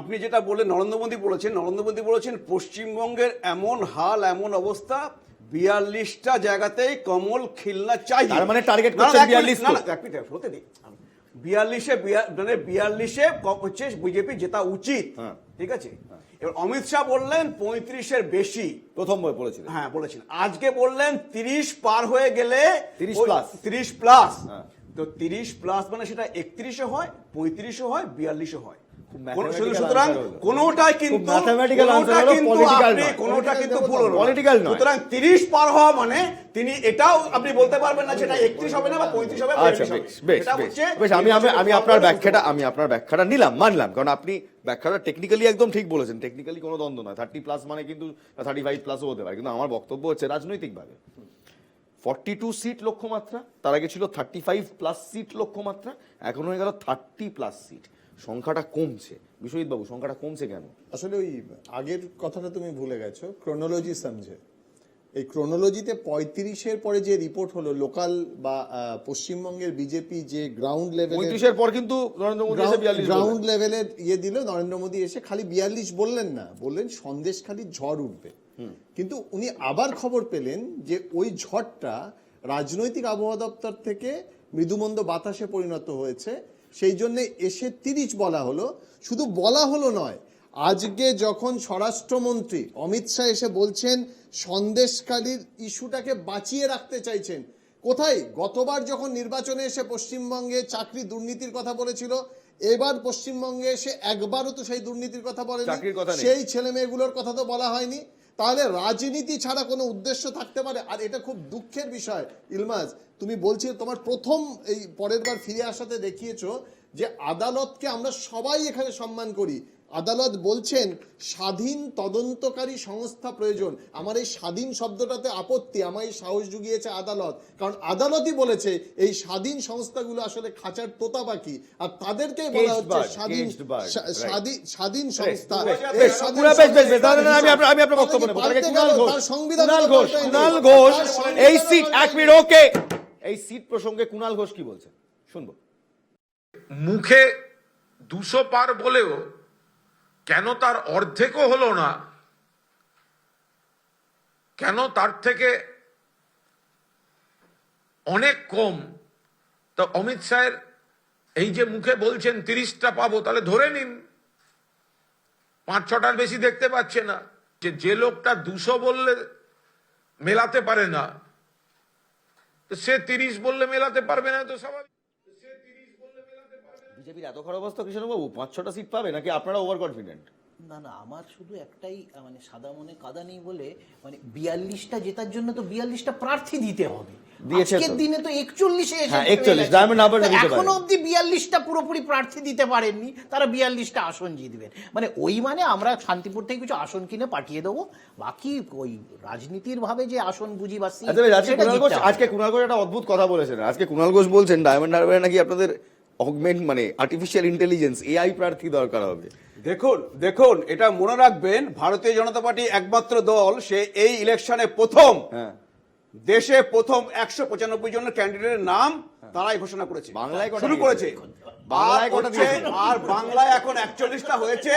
আপনি যেটা বললেন, নরেন্দ্র মোদী বলেছেন পশ্চিমবঙ্গের এমন হাল, এমন অবস্থা, 42টা জায়গাতেই কমল খিলনা চাই। তার মানে টার্গেট করছেন 42। না, এক মিনিট হতে দিই। 42-এ হচ্ছে বিজেপি জেতা উচিত, ঠিক আছে? এবার অমিত শাহ বললেন 35-এর বেশি, প্রথম বই পড়েছিলেন, হ্যাঁ বলেছেন। আজকে বললেন 30 পার হয়ে গেলে 30+। তো 30+ মানে সেটা 31-এ হয়, 35-এ হয়, 42-এ হয়। সুতরাং কোনোটাই কিন্তু ভুল হলো না। সুতরাং 30 পার হওয়া মানে তিনি এটাও আপনি বলতে পারবেন না সেটা 31 হবে না বা 35 হবে। বেশ, আমি আপনার ব্যাখ্যাটা নিলাম, মানলাম, কারণ আপনি ব্যাখ্যাটা টেকনিক্যালি একদম ঠিক বলেছেন। টেকনিক্যালি কোনো দ্বন্দ্ব নয়, 30+ মানে কিন্তু 35+ও হতে পারে। কিন্তু আমার বক্তব্য হচ্ছে রাজনৈতিকভাবে 42 সিট লক্ষ্যমাত্রা, তার আগে ছিল 35+ সিট লক্ষ্যমাত্রা, এখন হয়ে গেল 30+ সিট। সংখ্যাটা কমছে। বিশ্বজিৎ বাবু, সংখ্যাটা কমছে কেন? আসলে ওই আগের কথাটা তুমি ভুলে গেছো, ক্রোনোলজি সমঝে। এই ক্রোনোলজিতে 35-এর পরে যে রিপোর্ট হলো লোকাল বা পশ্চিমবঙ্গের বিজেপি যে গ্রাউন্ড লেভেলে 35-এর পর কিন্তু নরেন্দ্র মোদী এসে 42 গ্রাউন্ড লেভেলের দিল, নরেন্দ্র মোদী এসে খালি 42 বললেন না, বললেন সন্দেশখালির ঝড় উঠবে। কিন্তু উনি আবার খবর পেলেন যে ওই ঝড়টা রাজনৈতিক আবহাওয়া দপ্তর থেকে মৃদুমন্দ বাতাসে পরিণত হয়েছে, সেই জন্য এসে 30 বলা হলো। শুধু বলা হলো নয়, আজকে যখন স্বরাষ্ট্রমন্ত্রী অমিত শাহ এসে বলছেন সন্দেশখালির ইস্যুটাকে বাঁচিয়ে রাখতে চাইছেন, কোথায় গতবার যখন নির্বাচনে এসে পশ্চিমবঙ্গে চাকরি দুর্নীতির কথা বলেছিল, এবার পশ্চিমবঙ্গে এসে একবারও তো সেই দুর্নীতির কথা বলেনি, সেই ছেলে মেয়েগুলোর কথা তো বলা হয়নি। তাহলে রাজনীতি ছাড়া কোনো উদ্দেশ্য থাকতে পারে? আর এটা খুব দুঃখের বিষয় ইলমাজ, তুমি বলছিলে তোমার প্রথম এই পরের বার ফিরে আসাতে দেখিয়েছো যে আদালতকে আমরা সবাই এখানে সম্মান করি। আদালত বলছেন স্বাধীন তদন্তকারী সংস্থা প্রয়োজন। আমার এই স্বাধীন শব্দটাতে আপত্তি, আমার এই সাহস জুগিয়েছে আদালত, কারণ আদালতই বলেছে এই স্বাধীন সংস্থাগুলো আসলে খাঁচার তোতা পাখি, আর তাদেরকেই বলা হচ্ছে স্বাধীন সংস্থা। আমি আপনার বক্তব্য নেব। কুণাল ঘোষ এই সিট, এক মিনিট, ওকে, এই সিট প্রসঙ্গে কুণাল ঘোষ কি বলছেন শুনবো। মুখে 200 পার বলেও কেন তার অর্ধেকও হলো না, কেন তার থেকে অনেক কম? তো অমিত শাহের এই যে মুখে বলছেন 30টা পাবো, তাহলে ধরে নিন 5-6টার বেশি দেখতে পাচ্ছে না। যে লোকটা 200 বললে মেলাতে পারে না, তো সে 30 বললে মেলাতে পারবে না, তো স্বাভাবিক। বিজেপির এত খারাপ অবস্থা কৃষ্ণবাবু, 5-6টা সিট পাবে নাকি আপনারা ওভার কনফিডেন্ট? না না, আমার শুধু একটাই মানে সাদা মনে কাদা নেই বলে, মানে 42টা জেতার জন্য তো 42টা প্রার্থী দিতে হবে। আজকের দিনে তো 41-এ এসে 41 ডায়মন্ড হারবার দিতে পারে। এখনো অবধি 42টা পুরোপুরি প্রার্থী দিতে পারেননি, তারা 42টা আসন জিতবেন। মানে ওই মানে আমরা শান্তিপুর থেকে কিছু আসন কিনে পাঠিয়ে দেবো, বাকি ওই রাজনীতির ভাবে যে আসন বুঝি বা আজকে কুণাল ঘোষ একটা অদ্ভুত কথা বলেছেন। আজকে কুণাল ঘোষ বলছেন ডায়মন্ড হারবারে নাকি আপনাদের অগমেন্ট মানে আর্টিফিশিয়াল ইন্টেলিজেন্স এআই প্রার্থী দরকার হবে। দেখুন এটা মনে রাখবেন, ভারতীয় জনতা পার্টি একমাত্র দল, সে এই ইলেকশনে প্রথম দেশে প্রথম 195 জনের ক্যান্ডিডেটের নাম তারাই ঘোষণা করেছে, বাংলায় শুরু করেছে। আর বাংলায় এখন 41টা হয়েছে,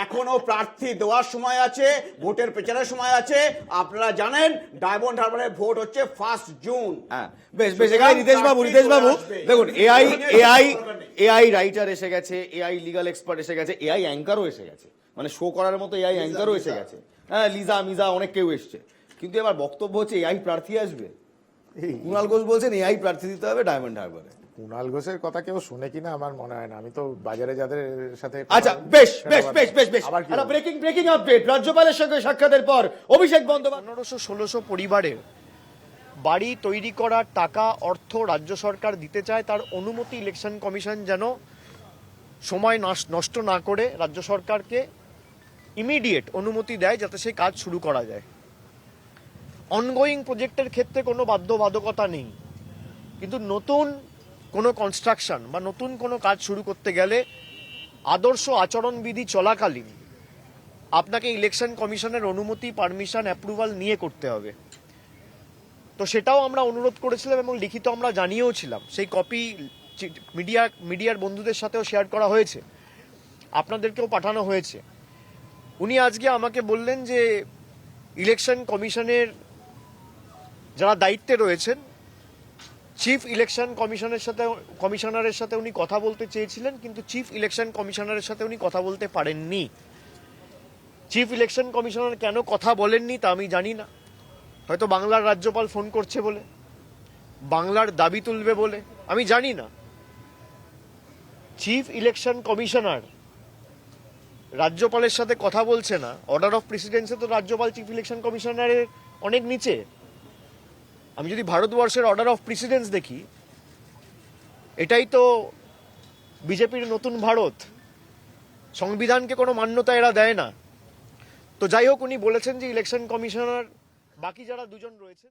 এখনো প্রার্থী দেওয়ার সময় আছে, ভোটের প্রচারের সময় আছে। আপনারা জানেন ডায়মন্ড হারবারের ভোট হচ্ছে 1 জুন। বেশ এখানে রিতেশ বাবু দেখুন, এআই রাইটার এসে গেছে, এআই লিগাল এক্সপার্ট এসে গেছে, এআই অ্যাঙ্কারও এসে গেছে, মানে শো করার মতো এআই অ্যাঙ্কারও এসে গেছে। হ্যাঁ, লিজা মিজা অনেক কেউ এসছে, কিন্তু এবার বক্তব্য হচ্ছে এআই প্রার্থী আসবে। কুণাল ঘোষ বলছেন এআই প্রার্থী দিতে হবে ডায়মন্ড হারবারে। কুণাল ঘোষের কথা কেউ শুনে কিনা আমার মনে হয় না, আমি তো বাজারে যাদের সাথে। আচ্ছা, বেশ ব্রেকিং আপডেট। রাজ্যপালের সঙ্গে সাক্ষাতের পর অভিষেক বন্দ্যোপাধ্যায় 1500-1600 পরিবারের বাড়ি তৈরি করার টাকা অর্থ রাজ্য সরকার দিতে চায়, তার অনুমতি ইলেকশন কমিশন যেন সময় নষ্ট না করে রাজ্য সরকারকে ইমিডিয়েট অনুমতি দেয়, যাতে সেই কাজ শুরু করা যায়। অনগোয়িং প্রজেক্টের ক্ষেত্রে কোনো বাধ্যবাধকতা নেই, কিন্তু নতুন কোনো কনস্ট্রাকশন বা নতুন কোনো কাজ শুরু করতে গেলে আদর্শ আচরণবিধি চলাকালীন আপনাকে ইলেকশন কমিশনের অনুমতি, পারমিশন, অ্যাপ্রুভাল নিয়ে করতে হবে। তো সেটাও আমরা অনুরোধ করেছিলাম এবং লিখিত আমরা জানিয়েও ছিলাম, সেই কপি মিডিয়ার বন্ধুদের সাথেও শেয়ার করা হয়েছে, আপনাদেরকেও পাঠানো হয়েছে। উনি আজকে আমাকে বললেন যে ইলেকশন কমিশনের যারা দায়িত্বে রয়েছেন, চিফ ইলেকশন কমিশনারের সাথে উনি কথা বলতে চেয়েছিলেন, কিন্তু চিফ ইলেকশন কমিশনারের সাথে উনি কথা বলতে পারেননি। চিফ ইলেকশন কমিশনার কেন কথা বলেননি তা আমি জানি না, হয়তো বাংলার রাজ্যপাল ফোন করছে বলে, বাংলার দাবি তুলবে বলে, আমি জানি না। চিফ ইলেকশন কমিশনার রাজ্যপালের সাথে কথা বলছে না, অর্ডার অফ প্রেসিডেন্সে তো রাজ্যপাল চিফ ইলেকশন কমিশনারের অনেক নিচে। আমি যদি ভারতবর্ষের অর্ডার অফ প্রেসিডেন্স দেখি, এটাই তো বিজেপির নতুন ভারত, সংবিধানকে কোনো মান্যতা এরা দেয় না। তো যাই হোক, উনি বলেছেন যে ইলেকশন কমিশনার বাকি যারা দুজন রয়েছেন